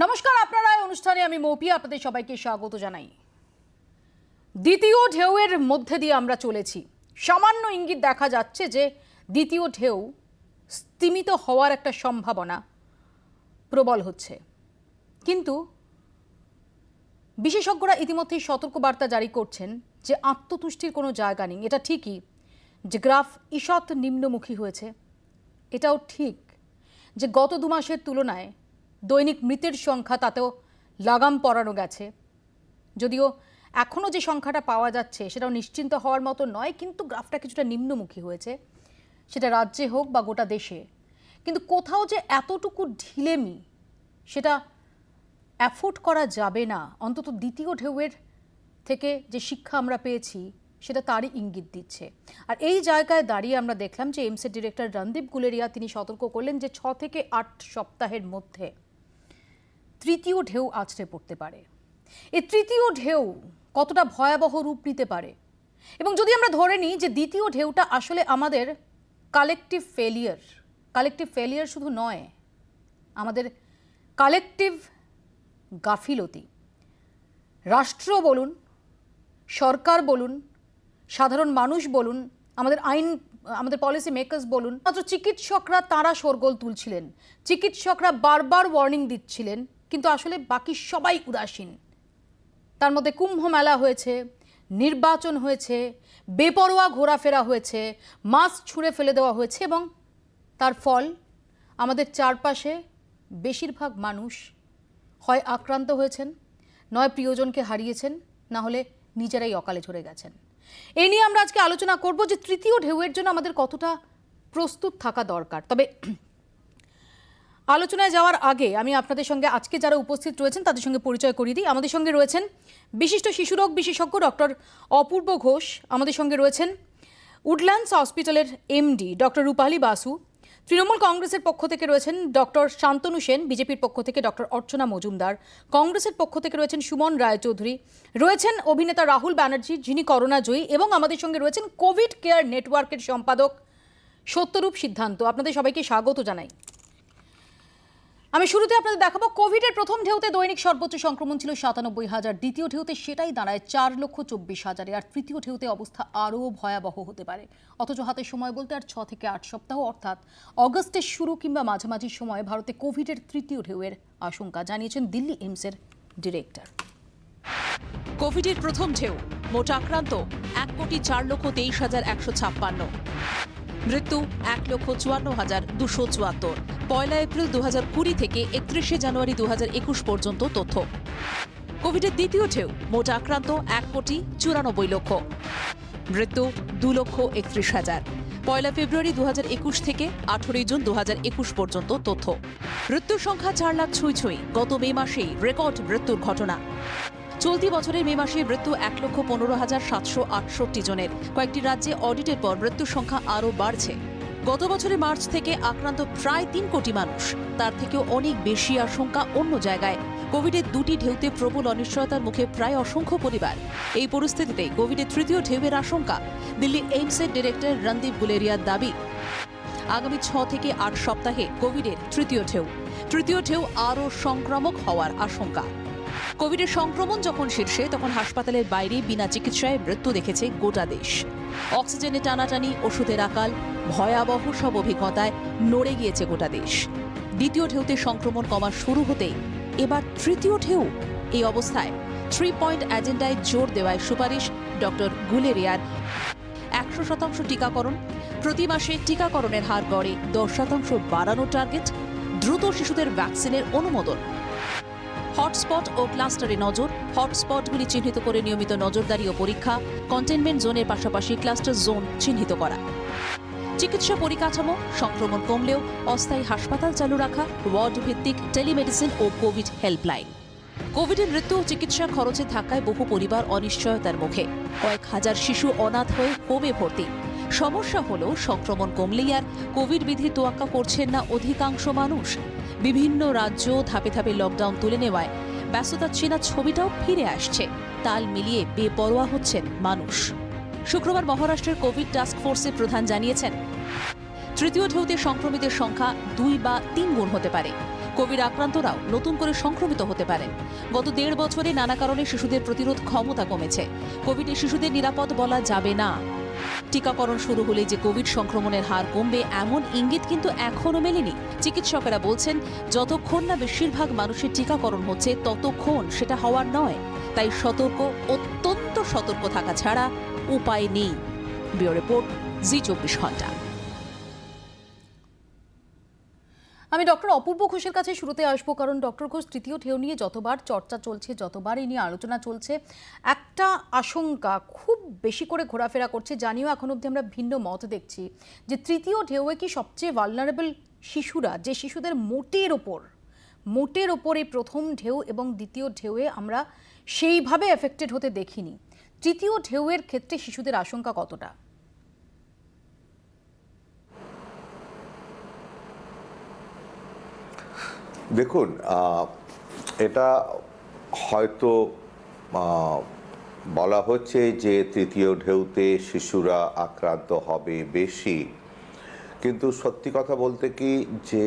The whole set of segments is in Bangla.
নমস্কার, আপনারা এই অনুষ্ঠানে আমি মৌপি আপনাদের সবাইকে স্বাগত জানাই। দ্বিতীয় ঢেউয়ের মধ্যে দিয়ে আমরা চলেছি। সামান্য ইঙ্গিত দেখা যাচ্ছে যে দ্বিতীয় ঢেউ স্তিমিত হওয়ার একটা সম্ভাবনা প্রবল হচ্ছে, কিন্তু বিশেষজ্ঞরা ইতিমধ্যেই সতর্কবার্তা জারি করছেন যে আত্মতুষ্টির কোনো জায়গা নেই। এটা ঠিকই যে গ্রাফ ঈষৎ নিম্নমুখী হয়েছে, এটাও ঠিক যে গত 2 মাসের তুলনায় দৈনিক মৃতের সংখ্যা তাতেও লাগাম পরানো গেছে। যদিও এখনও যে সংখ্যাটা পাওয়া যাচ্ছে সেটাও নিশ্চিন্ত হওয়ার মতো নয়, কিন্তু গ্রাফটা কিছুটা নিম্নমুখী হয়েছে, সেটা রাজ্যে হোক বা গোটা দেশে। কিন্তু কোথাও যে এতটুকু ঢিলেমি সেটা অ্যাফোর্ড করা যাবে না। অন্তত দ্বিতীয় ঢেউয়ের থেকে যে শিক্ষা আমরা পেয়েছি সেটা তারই ইঙ্গিত দিচ্ছে। আর এই জায়গায় দাঁড়িয়ে আমরা দেখলাম যে এইমসের ডিরেক্টর রণদীপ গুলেরিয়া তিনি সতর্ক করলেন যে 6 থেকে 8 সপ্তাহের মধ্যে তৃতীয় ঢেউ আছড়ে পড়তে পারে। এই তৃতীয় ঢেউ কতটা ভয়াবহ রূপ নিতে পারে, এবং যদি আমরা ধরে নিই যে দ্বিতীয় ঢেউটা আসলে আমাদের কালেকটিভ ফেলিয়ার শুধু নয়, আমাদের কালেকটিভ গাফিলতি। রাষ্ট্র বলুন, সরকার বলুন, সাধারণ মানুষ বলুন, আমাদের পলিসি মেকার্স বলুন, মাত্র চিকিৎসকরা তাঁরা শোরগোল তুলছিলেন, চিকিৎসকরা বারবার ওয়ার্নিং দিচ্ছিলেন, কিন্তু আসলে বাকি সবাই উদাসীন। তার মধ্যে কুম্ভ মেলা হয়েছে, নির্বাচন হয়েছে, বেপরোয়া ঘোরাফেরা হয়েছে, মাস্ক ছুঁড়ে ফেলে দেওয়া হয়েছে, এবং তার ফল আমাদের চারপাশে বেশিরভাগ মানুষ হয় আক্রান্ত হয়েছেন, নয় প্রিয়জনকে হারিয়েছেন, না হলে নিজেরাই অকালে ঝরে গেছেন। এই নিয়ে আমরা আজকে আলোচনা করব যে তৃতীয় ঢেউয়ের জন্য আমাদের কতটা প্রস্তুত থাকা দরকার। তবে আলোচনায় যাওয়ার আগে আমি আপনাদের সঙ্গে আজকে যারা উপস্থিত রয়েছেন তাদের সঙ্গে পরিচয় করিয়ে দিই। আমাদের সঙ্গে রয়েছেন বিশিষ্ট শিশুরোগ বিশেষজ্ঞ ডক্টর অপূর্ব ঘোষ, আমাদের সঙ্গে রয়েছেন উডল্যান্ডস হসপিটালের এমডি ডক্টর রূপালী বাসু, তৃণমূল কংগ্রেসের পক্ষ থেকে রয়েছেন ডক্টর শান্তনু সেন, বিজেপির পক্ষ থেকে ডক্টর অর্চনা মজুমদার, কংগ্রেসের পক্ষ থেকে রয়েছেন সুমন রায়চৌধুরী, রয়েছেন অভিনেতা রাহুল ব্যানার্জি যিনি করোনা জয়ী, এবং আমাদের সঙ্গে রয়েছেন কোভিড কেয়ার নেটওয়ার্কের সম্পাদক সত্যরূপ সিদ্ধান্ত। আপনাদের সবাইকে স্বাগত জানাই। আমি শুরুতে আপনাদের দেখাবো কোভিডের প্রথম ঢেউতে দৈনিক সর্বোচ্চ সংক্রমণ ছিল 97,000, দ্বিতীয় ঢেউতে সেটাই দাঁড়ায় 4,24,000, আর তৃতীয় ঢেউতে অবস্থা আরও ভয়াবহ হতে পারে। অথচ হাতে সময় বলতে আর 6 থেকে 8 সপ্তাহ, অর্থাৎ অগস্টের শুরু কিংবা মাঝামাঝি সময়ে ভারতে কোভিডের তৃতীয় ঢেউয়ের আশঙ্কা জানিয়েছেন দিল্লি এইমসের ডিরেক্টর। কোভিডের প্রথম ঢেউ, মোট আক্রান্ত 1,04,23,156, মৃত্যু 1,54,274। 1 এপ্রিল 2020 থেকে 31 জানুয়ারি 2021 পর্যন্ত তথ্য। কোভিডের দ্বিতীয় ঢেউ, মোট আক্রান্ত 1,94,00,000, মৃত্যু 2,31,000। 1 ফেব্রুয়ারি 2021 থেকে 18 জুন 2021 পর্যন্ত তথ্য। মৃত্যুর সংখ্যা 4 লাখ ছুঁই। গত মে মাসেই রেকর্ড মৃত্যুর ঘটনা। চলতি বছরের মে মাসে মৃত্যু 1,15,768 জনের। কয়েকটি রাজ্যে অডিটের পর মৃত্যুর সংখ্যা আরও বাড়ছে। গত বছরের মার্চ থেকে আক্রান্ত প্রায় 3 কোটি মানুষ, তার থেকেও অনেক বেশি আশঙ্কা অন্য জায়গায়। কোভিডের 2টি ঢেউতে প্রবল অনিশ্চয়তার মুখে প্রায় অসংখ্য পরিবার। এই পরিস্থিতিতে কোভিডের তৃতীয় ঢেউয়ের আশঙ্কা। দিল্লি এইমসের ডিরেক্টর রণদীপ গুলেরিয়ার দাবি, আগামী 6 থেকে 8 সপ্তাহে কোভিডের তৃতীয় ঢেউ আরও সংক্রামক হওয়ার আশঙ্কা। কোভিডের সংক্রমণ যখন শীর্ষে, তখন হাসপাতালের বাইরে বিনা চিকিৎসায় মৃত্যু দেখেছে গোটা দেশ। অক্সিজেনে টানাটানি, ওষুধের আকাল, ভয়াবহ সব অভিজ্ঞতায় নড়ে গিয়েছে গোটা দেশ। দ্বিতীয় ঢেউতে সংক্রমণ কমা শুরু হতেই এবার তৃতীয় ঢেউ। এই অবস্থায় 3 পয়েন্ট এজেন্ডায় জোর দেওয়ায় সুপারিশ ডক্টর গুলেরিয়ার। 100% টিকাকরণ, প্রতি মাসে টিকাকরণের হার গড়ে 10% বাড়ানোর টার্গেট, দ্রুত শিশুদের ভ্যাকসিনের অনুমোদন, হটস্পট ও ক্লাস্টারে নজর, হটস্পটগুলি চিহ্নিত করে নিয়মিত নজরদারি ও পরীক্ষা, কন্টেনমেন্ট জোনের পাশাপাশি ক্লাস্টার জোন চিহ্নিত করা, চিকিৎসা পরিকাঠামো, সংক্রমণ কমলেও অস্থায়ী হাসপাতাল চালু রাখা, ওয়ার্ড ভিত্তিক টেলিমেডিসিন ও কোভিড হেল্পলাইন। কোভিডের মৃত্যু ও চিকিৎসা খরচের ধাক্কায় বহু পরিবার অনিশ্চয়তার মুখে। কয়েক হাজার শিশু অনাথ হয়ে হোমে ভর্তি। সমস্যা হলো সংক্রমণ কমলেই আর কোভিড বিধি তোয়াক্কা করছেন না অধিকাংশ মানুষ। বিভিন্ন রাজ্য ধাপে ধাপে লকডাউন তুলে নেওয়ায় ব্যস্ততার চেনা ছবিটাও ফিরে আসছে। তাল মিলিয়ে বেপরোয়া হচ্ছেন মানুষ। শুক্রবার মহারাষ্ট্রের কোভিড টাস্ক ফোর্সের প্রধান জানিয়েছেন, তৃতীয় ঢেউতে সংক্রমিতের সংখ্যা 2 বা 3 গুণ হতে পারে। কোভিড আক্রান্তরাও নতুন করে সংক্রমিত হতে পারেন। গত 1.5 বছরে নানা কারণে শিশুদের প্রতিরোধ ক্ষমতা কমেছে। কোভিডে শিশুদের নিরাপদ বলা যাবে না। টিকাকরণ শুরু হলে যে কোভিড সংক্রমণের হার কমবে এমন ইঙ্গিত কিন্তু এখনো মেলেনি। চিকিৎসকেরা বলছেন, যতক্ষণ না বেশিরভাগ মানুষের টিকাকরণ হচ্ছে ততক্ষণ সেটা হওয়ার নয়। তাই অত্যন্ত সতর্ক থাকা ছাড়া উপায় নেই। ব্যুরো রিপোর্ট, জি24 ঘন্টা। আমি ডক্টর অপূর্ব ঘোষের কাছে শুরুতে আসবো, কারণ ডক্টর ঘোষ, তৃতীয় ঢেউ নিয়ে যতবার চর্চা চলছে, যতবার এই নিয়ে আলোচনা চলছে, একটা আশঙ্কা খুব বেশি করে ঘোরাফেরা করছে, জানিও এখন অবধি আমরা ভিন্ন মত দেখছি, যে তৃতীয় ঢেউয়ে কি সবচেয়ে ভালনারেবল শিশুরা, যে শিশুদের মোটের ওপর এই প্রথম ঢেউ এবং দ্বিতীয় ঢেউয়ে আমরা সেইভাবে এফেক্টেড হতে দেখিনি। তৃতীয় ঢেউয়ের ক্ষেত্রে শিশুদের আশঙ্কা কতটা? দেখুন, এটা হয়তো বলা হচ্ছে যে তৃতীয় ঢেউতে শিশুরা আক্রান্ত হবে বেশি, কিন্তু সত্যি কথা বলতে কি যে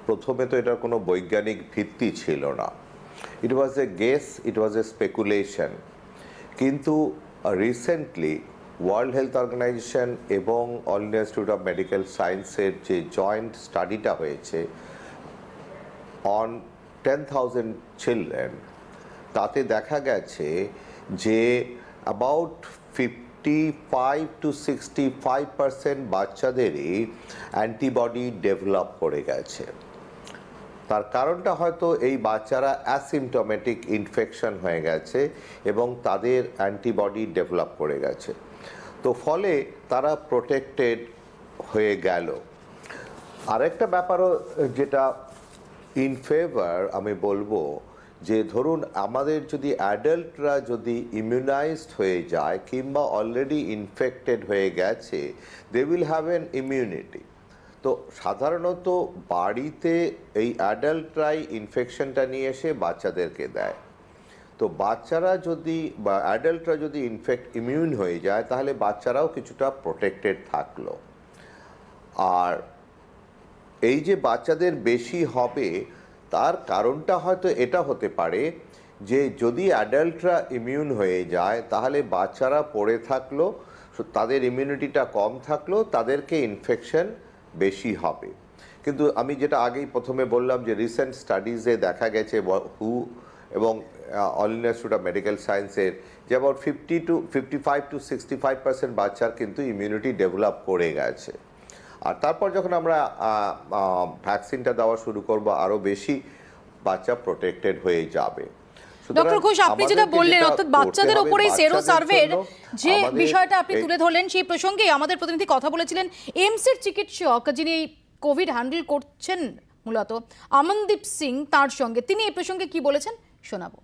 প্রথমে তো এটার কোনো বৈজ্ঞানিক ভিত্তি ছিল না। ইট ওয়াজ এ গেস, ইট ওয়াজ এ স্পেকুলেশন। কিন্তু রিসেন্টলি ওয়ার্ল্ড হেলথ অর্গানাইজেশন এবং all India institute of medical সায়েন্সের যে জয়েন্ট স্টাডিটা হয়েছে on 10,000 children, তাতে দেখা গেছে যে about 55 to 65% বাচ্চাদেরই অ্যান্টিবডি ডেভেলপ করে গেছে। তার কারণটা হয়তো এই বাচ্চারা অ্যাসিমটোমেটিক ইনফেকশন হয়ে গেছে এবং তাদের অ্যান্টিবডি ডেভেলপ করে গেছে, তো ফলে তারা প্রোটেক্টেড হয়ে গেল। আরেকটা ব্যাপারও যেটা ইন ফেভার আমি বলবো, যে ধরুন আমাদের যদি অ্যাডাল্টরা যদি ইমিউনাইজড হয়ে যায় কিংবা অলরেডি ইনফেক্টেড হয়ে গেছে, they will have an immunity. তো সাধারণত বাড়িতে এই অ্যাডাল্টরাই ইনফেকশনটা নিয়ে এসে বাচ্চাদেরকে দেয়। তো বাচ্চারা যদি বা অ্যাডাল্টরা যদি ইমিউন হয়ে যায় তাহলে বাচ্চারাও কিছুটা প্রোটেক্টেড থাকলো। আর এই যে বাচ্চাদের বেশি হবে তার কারণটা হয়তো এটা হতে পারে যে যদি অ্যাডাল্টরা ইমিউন হয়ে যায় তাহলে বাচ্চারা পড়ে থাকলো, তাদের ইমিউনিটিটা কম থাকলো, তাদেরকে ইনফেকশন বেশি হবে। কিন্তু আমি যেটা আগেই প্রথমে বললাম যে রিসেন্ট স্টাডিজে দেখা গেছে হু এবং all India institute of medical সায়েন্সের যে অ্যাবাউট 55 to 65% বাচ্চার কিন্তু ইমিউনিটি ডেভেলপ করে গেছে। আর তারপর যখন আমরা ভ্যাকসিনটা দেওয়া শুরু করব আরো বেশি বাচ্চা প্রোটেক্টেড হয়ে যাবে। ডক্টর ঘোষ, আপনি যেটা বললেন অর্থাৎ বাচ্চাদের উপরেই সেরো সার্ভের যে বিষয়টা আপনি তুলে ধরলেন, সেই প্রসঙ্গে আমাদের প্রতিনিধি কথা বলেছিলেন এইমসের চিকিৎসক যিনি কোভিড হ্যান্ডেল করছেন মূলত অমনদীপ সিং, তার সঙ্গে তিনি এই প্রসঙ্গে কি বলেছেন শোনাবো।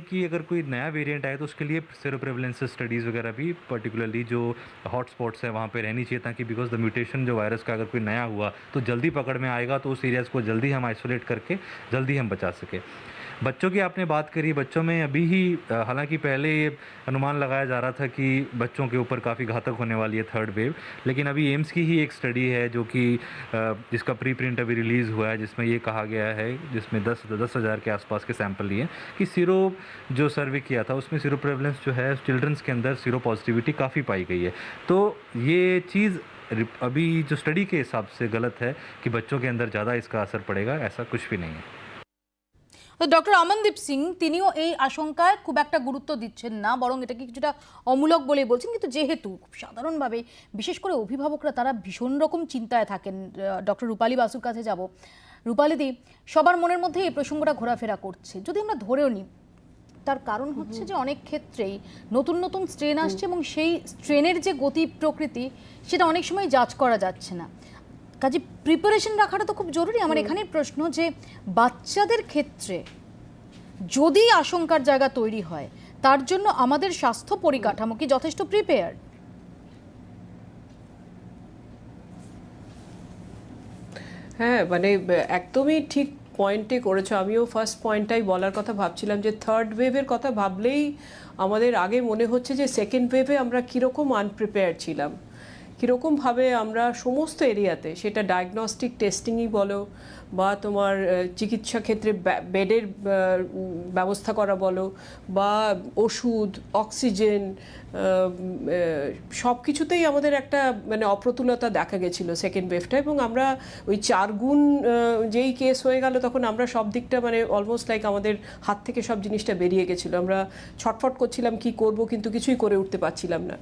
कि अगर कोई नया वेरिएंट आए तो उसके लिए सेरो प्रेवलेंस स्टडीज़ वगैरह भी पर्टिकुलरली जो हॉट स्पॉट्स है वहाँ पे रहनी चाहिए, ताकि बिकॉज द म्यूटेशन जो वायरस का अगर कोई नया हुआ तो जल्दी पकड़ में आएगा, तो उस एरियाज़ को जल्दी हम आइसोलेट करके जल्दी हम बचा सकें। बच्चों की आपने बात करी, बच्चों में अभी ही हालांकि पहले ये अनुमान लगाया जा रहा था कि बच्चों के ऊपर काफ़ी घातक होने वाली है थर्ड वेव, लेकिन अभी एम्स की ही एक स्टडी है जो कि जिसका प्री प्रिंट अभी रिलीज़ हुआ है, जिसमें ये कहा गया है, जिसमें 10,000 के आसपास के सैंपल लिए कि सीरो जो सर्वे किया था उसमें सीरो प्रेवलेंस जो है चिल्ड्रंस के अंदर सीरो पॉजिटिविटी काफ़ी पाई गई है। तो ये चीज़ अभी जो स्टडी के हिसाब से गलत है कि बच्चों के अंदर ज़्यादा इसका असर पड़ेगा, ऐसा कुछ भी नहीं है। ডক্টর অমনদীপ সিং তিনিও এই আশঙ্কায় খুব একটা গুরুত্ব দিচ্ছেন না, বরং এটাকে কিছুটা অমূলক বলেই বলছেন। কিন্তু যেহেতু খুব সাধারণভাবে বিশেষ করে অভিভাবকরা তারা ভীষণ রকম চিন্তায় থাকেন, ডক্টর রূপালী বাসুর কাছে যাব। রূপালীদি, সবার মনের মধ্যে এই প্রসঙ্গটা ঘোরাফেরা করছে, যদি আমরা ধরেও নিই তার কারণ হচ্ছে যে অনেক ক্ষেত্রেই নতুন নতুন স্ট্রেন আসছে এবং সেই স্ট্রেনের যে গতি প্রকৃতি সেটা অনেক সময় জাজ করা যাচ্ছে না। কাজে প্রিপারেশন রাখাটা তো খুব জরুরি। আমার এখানেই প্রশ্ন যে বাচ্চাদের ক্ষেত্রে যদি আশঙ্কার জায়গা তৈরি হয় তার জন্য আমাদের স্বাস্থ্য পরিকাঠামো কি যথেষ্ট প্রিপেয়ার? হ্যাঁ, মানে একদমই ঠিক পয়েন্টে করেছো। আমিও ফার্স্ট পয়েন্টটাই বলার কথা ভাবছিলাম যে থার্ড ওয়েভের কথা ভাবলেই আমাদের আগে মনে হচ্ছে যে সেকেন্ড ওয়েভে আমরা কীরকম আনপ্রিপেয়ার ছিলাম। কীরকমভাবে আমরা সমস্ত এরিয়াতে, সেটা ডায়াগনস্টিক টেস্টিংই বলো বা তোমার চিকিৎসা ক্ষেত্রে বেডের ব্যবস্থা করা বলো বা ওষুধ, অক্সিজেন, সব কিছুতেই আমাদের একটা মানে অপ্রতুলতা দেখা গেছিলো সেকেন্ড ওয়েভটা। এবং আমরা ওই 4 গুণ যেই কেস হয়ে গেল তখন আমরা সব দিকটা মানে অলমোস্ট লাইক আমাদের হাত থেকে সব জিনিসটা বেরিয়ে গেছিলো। আমরা ছটফট করছিলাম কি করব, কিন্তু কিছুই করে উঠতে পারছিলাম না।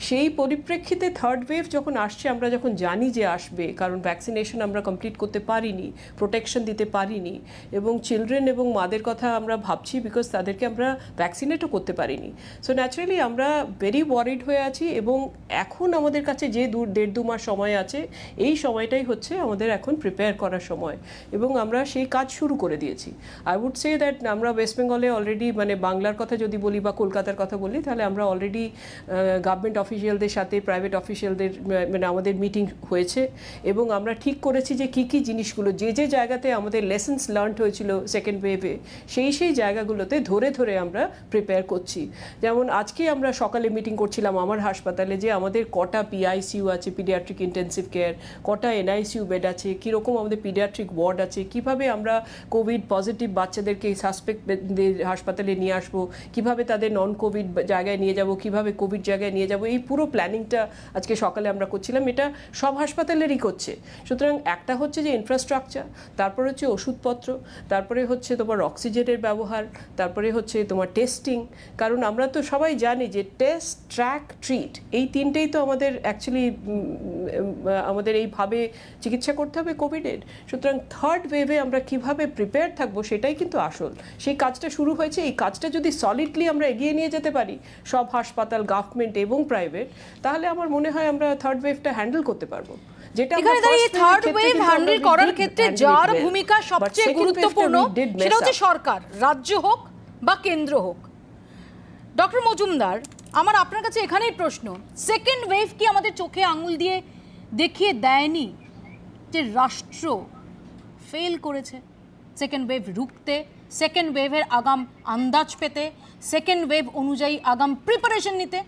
সেই পরিপ্রেক্ষিতে থার্ড ওয়েভ যখন আসছে, আমরা যখন জানি যে আসবে, কারণ ভ্যাকসিনেশন আমরা কমপ্লিট করতে পারিনি, প্রোটেকশন দিতে পারিনি, এবং চিলড্রেন এবং মাদের কথা আমরা ভাবছি বিকজ তাদেরকে আমরা ভ্যাকসিনেটও করতে পারিনি। সো ন্যাচারালি আমরা ভেরি ওয়ারিড হয়ে আছি। এবং এখন আমাদের কাছে যে 1.5-2 মাস সময় আছে, এই সময়টাই হচ্ছে আমাদের এখন প্রিপেয়ার করার সময়, এবং আমরা সেই কাজ শুরু করে দিয়েছি। আই উড সে দ্যাট আমরা ওয়েস্ট বেঙ্গলে অলরেডি, মানে বাংলার কথা যদি বলি বা কলকাতার কথা বলি, তাহলে আমরা অলরেডি গভর্নমেন্ট অফিসিয়ালদের সাথে প্রাইভেট অফিসিয়ালদের মানে আমাদের মিটিং হয়েছে, এবং আমরা ঠিক করেছি যে কী কী জিনিসগুলো যে যে জায়গাতে আমাদের লেসন্স লার্নড হয়েছিল সেকেন্ড ওয়েভে, সেই জায়গাগুলোতে ধরে ধরে আমরা প্রিপেয়ার করছি। যেমন আজকে আমরা সকালে মিটিং করছিলাম আমার হাসপাতালে যে আমাদের কটা পিআইসিইউ আছে, পিডিয়াট্রিক ইন্টেন্সিভ কেয়ার, কটা এনআইসিইউ বেড আছে, কীরকম আমাদের পিডিয়াট্রিক ওয়ার্ড আছে, কিভাবে আমরা কোভিড পজিটিভ বাচ্চাদেরকে সাসপেক্টদের হাসপাতালে নিয়ে আসবো, কিভাবে তাদের নন কোভিড জায়গায় নিয়ে যাব, কিভাবে কোভিড জায়গায় নিয়ে যাব, এই পুরো প্ল্যানিংটা আজকে সকালে আমরা করছিলাম। এটা সব হাসপাতালেরই করছে। সুতরাং একটা হচ্ছে যে ইনফ্রাস্ট্রাকচার, তারপরে হচ্ছে ওষুধপত্র, তারপরে হচ্ছে তোমার অক্সিজেনের ব্যবহার, তারপরে হচ্ছে তোমার টেস্টিং। কারণ আমরা তো সবাই জানি যে টেস্ট, ট্র্যাক, ট্রিট, এই তিনটেই তো আমাদের অ্যাকচুয়ালি আমাদের এইভাবে চিকিৎসা করতে হবে কোভিডের। সুতরাং থার্ড ওয়েভে আমরা কিভাবে প্রিপেয়ার থাকবো সেটাই কিন্তু আসল। সেই কাজটা শুরু হয়েছে। এই কাজটা যদি সলিডলি আমরা এগিয়ে নিয়ে যেতে পারি সব হাসপাতাল, গভর্নমেন্ট এবং প্রাইভেট, তাহলে আমার মনে হয় আমরা থার্ড ওয়েভটা হ্যান্ডেল করতে পারবো। এখানে দাঁড়িয়ে থার্ড ওয়েভ হ্যান্ডেল করার ক্ষেত্রে যার ভূমিকা সবচেয়ে গুরুত্বপূর্ণ সেটা হচ্ছে সরকার, রাজ্য হোক বা কেন্দ্র হোক। ডক্টর মজুমদার, আমার আপনার কাছে এখানেই প্রশ্ন, সেকেন্ড ওয়েভ কি আমাদের চোখে আঙুল দিয়ে দেখিয়ে দেয়নি যে রাষ্ট্র ফেল করেছে সেকেন্ড ওয়েভ রুখতে, সেকেন্ড ওয়েভের আগাম আন্দাজ পেতে, সেকেন্ড ওয়েভ অনুযায়ী আগাম প্রিপারেশন নিতে?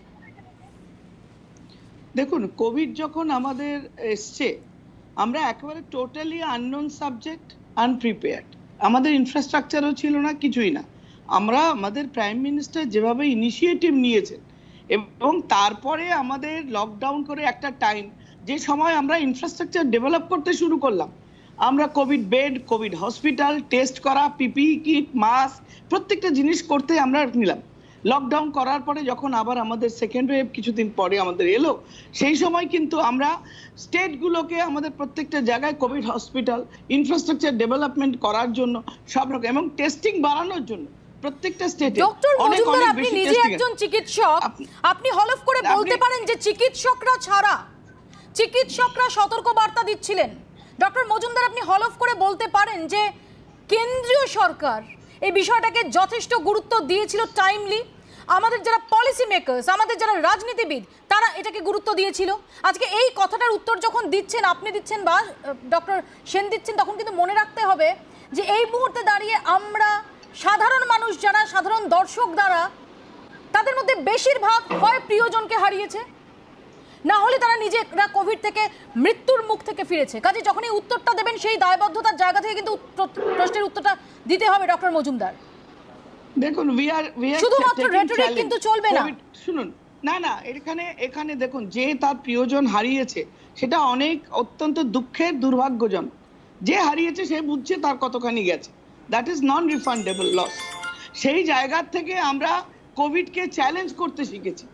দেখুন, কোভিড যখন আমাদের এসছে, আমরা একেবারে টোটালি আননোন সাবজেক্ট, আনপ্রিপেয়ার্ড। আমাদের ইনফ্রাস্ট্রাকচারও ছিল না, কিছুই না। আমাদের প্রাইম মিনিস্টার যেভাবে ইনিশিয়েটিভ নিয়েছেন, এবং তারপরে আমাদের লকডাউন করে একটা টাইম, যে সময় আমরা ইনফ্রাস্ট্রাকচার ডেভেলপ করতে শুরু করলাম, আমরা Covid bed, Covid hospital, test করা, পিপিই কিট, মাস্ক, প্রত্যেকটা জিনিস করতে আমরা নিলাম। লকডাউন করার পরে যখন আবার আমাদের সেকেন্ড ওয়েভ কিছুদিন পরে আমাদের এলো, সেই সময় কিন্তু আমরা স্টেটগুলোকে আমাদের প্রত্যেকটা জায়গায় কোভিড হসপিটাল, ইনফ্রাস্ট্রাকচার ডেভেলপমেন্ট করার জন্য সব রকম, এবং টেস্টিং বাড়ানোর জন্য প্রত্যেকটা স্টেটে ডক্টর মজুমদার, আপনি নিজে একজন চিকিৎসক, আপনি হলফ করে বলতে পারেন যে চিকিৎসকরা সতর্ক বার্তা দিচ্ছিলেন। ডক্টর মজুমদার, আপনি হলফ করে বলতে পারেন যে কেন্দ্রীয় সরকার এই বিষয়টাকে যথেষ্ট গুরুত্ব দিয়েছিল টাইমলি, আমাদের যারা পলিসি মেকার্স, আমাদের যারা রাজনীতিবিদ, তারা এটাকে গুরুত্ব দিয়েছিল। আজকে এই কথাটার উত্তর যখন দিচ্ছেন, আপনি দিচ্ছেন বা ডক্টর সেন দিচ্ছেন, তখন কিন্তু মনে রাখতে হবে যে এই মুহূর্তে দাঁড়িয়ে আমরা সাধারণ মানুষ, যারা সাধারণ দর্শক, দ্বারা তাদের মধ্যে বেশিরভাগ হয় প্রিয়জনকে হারিয়েছে, না হলে তারা নিজেরা কোভিড থেকে মৃত্যুর মুখ থেকে ফিরেছে। কাজে যখন এই উত্তরটা দেবেন, সেই দায়বদ্ধতার জায়গা থেকে কিন্তু প্রশ্নের উত্তরটা দিতে হবে ডক্টর মজুমদার। দেখুন, শুধুমাত্র রেটরিক কিন্তু চলবে না। শুনুন, না, এখানে দেখুন, যে তার প্রিয়জন হারিয়েছে সেটা অত্যন্ত দুঃখের, দুর্ভাগ্যজনক। যে হারিয়েছে সে বুঝছে তার কতখানি গেছে। That is non refundable loss. সেই জায়গা থেকে আমরা কোভিডকে চ্যালেঞ্জ করতে শিখেছি।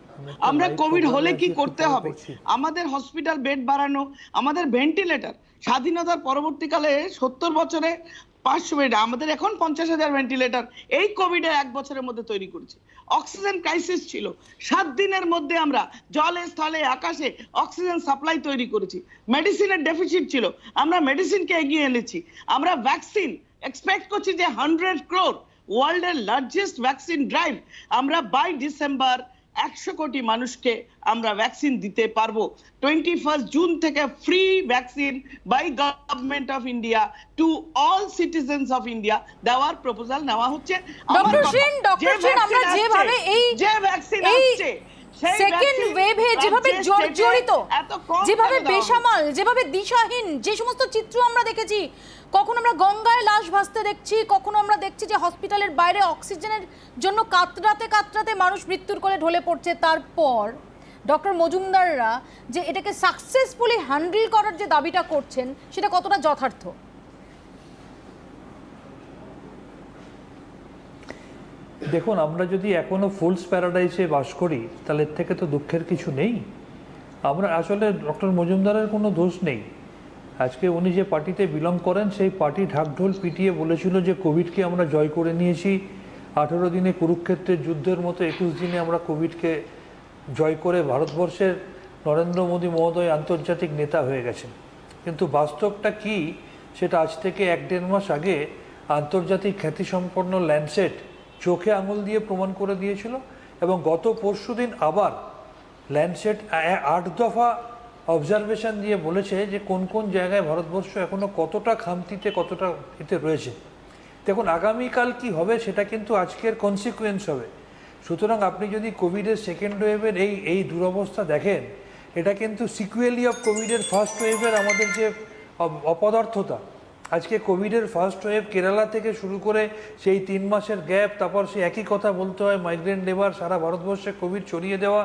আমরা কোভিড হলে কি করতে হবে, আমাদের হসপিটাল বেড বাড়ানো, আমাদের ভেন্টিলেটর, স্বাধীনতার পরবর্তীকালে 70 বছরে 500 বেড, আমাদের এখন 50,000 ভেন্টিলেটর এই কোভিডের 1 বছরের মধ্যে তৈরি করেছি। অক্সিজেন ক্রাইসিস ছিল, 7 দিনের মধ্যে আমরা জলে, স্থলে, আকাশে অক্সিজেন সাপ্লাই তৈরি করেছি। মেডিসিনের ডেফিসিট ছিল, আমরা মেডিসিনকে এগিয়ে এনেছি। আমরা ভ্যাকসিন এক্সপেক্ট করছি যে 100 crore, ওয়ার্ল্ডের লার্জেস্ট ভ্যাকসিন ড্রাইভ, আমরা বাই ডিসেম্বর 100 কোটি মানুষকে আমরা ভ্যাকসিন দিতে পারবো। 21 জুন থেকে free vaccine by government of India to all citizens of India দেওয়ার প্রপোজাল নেওয়া হচ্ছে। ডক্টর সেন, আমরা যেভাবে এই যে ভ্যাকসিন আসছে সেকেন্ড ওয়েভে যেভাবে জর্জরিত, যেভাবে বেসামাল, যেভাবে দিশাহীন যে সমস্ত চিত্র আমরা দেখেছি, কখনো আমরা গঙ্গায় লাশ ভাসতে দেখছি, কখনো আমরা দেখছি যে হসপিটালের বাইরে অক্সিজেনের জন্য কাতরাতে কাতরাতে মানুষ মৃত্যুর কোলে ঢলে পড়ছে। তারপর ডক্টর মজুমদাররা যে এটাকে সাকসেসফুলি হ্যান্ডেল করার যে দাবিটা করছেন, সেটা কতটা যথার্থ? দেখুন, আমরা যদি এখনো ফুলস প্যারাডাইসে বাস করি তাহলে এর থেকে তো দুঃখের কিছু নেই। আমরা আসলে ডক্টর মজুমদারের কোনো দোষ নেই। আজকে উনি যে পার্টিতে বিলং করেন সেই পার্টি ঢাকঢোল পিটিয়ে বলেছিল যে কোভিডকে আমরা জয় করে নিয়েছি, 18 দিনে কুরুক্ষেত্রের যুদ্ধের মতো 21 দিনে আমরা কোভিডকে জয় করে ভারতবর্ষের নরেন্দ্র মোদী মহোদয় আন্তর্জাতিক নেতা হয়ে গেছেন। কিন্তু বাস্তবটা কি সেটা আজ থেকে 1-1.5 মাস আগে আন্তর্জাতিক খ্যাতিসম্পন্ন ল্যান্ডসেট চোখে আঙুল দিয়ে প্রমাণ করে দিয়েছিল। এবং গত পরশুদিন আবার ল্যান্ডসেট 8 দফা অবজারভেশন দিয়ে বলেছে যে কোন কোন জায়গায় ভারতবর্ষ এখনও কতটা খামতিতে, কতটা এতে রয়েছে। দেখুন, আগামীকাল কি হবে সেটা কিন্তু আজকের কনসিকুয়েন্স হবে। সুতরাং আপনি যদি কোভিডের সেকেন্ড ওয়েভের এই দুরবস্থা দেখেন, এটা কিন্তু সিকুয়েলি অফ কোভিডের ফার্স্ট ওয়েভের আমাদের যে অপদার্থতা। আজকে কোভিডের ফার্স্ট ওয়েভ কেরালা থেকে শুরু করে সেই 3 মাসের গ্যাপ, তারপর সেই একই কথা বলতে হয় মাইগ্রেন্ট লেবার সারা ভারতবর্ষে কোভিড ছড়িয়ে দেওয়া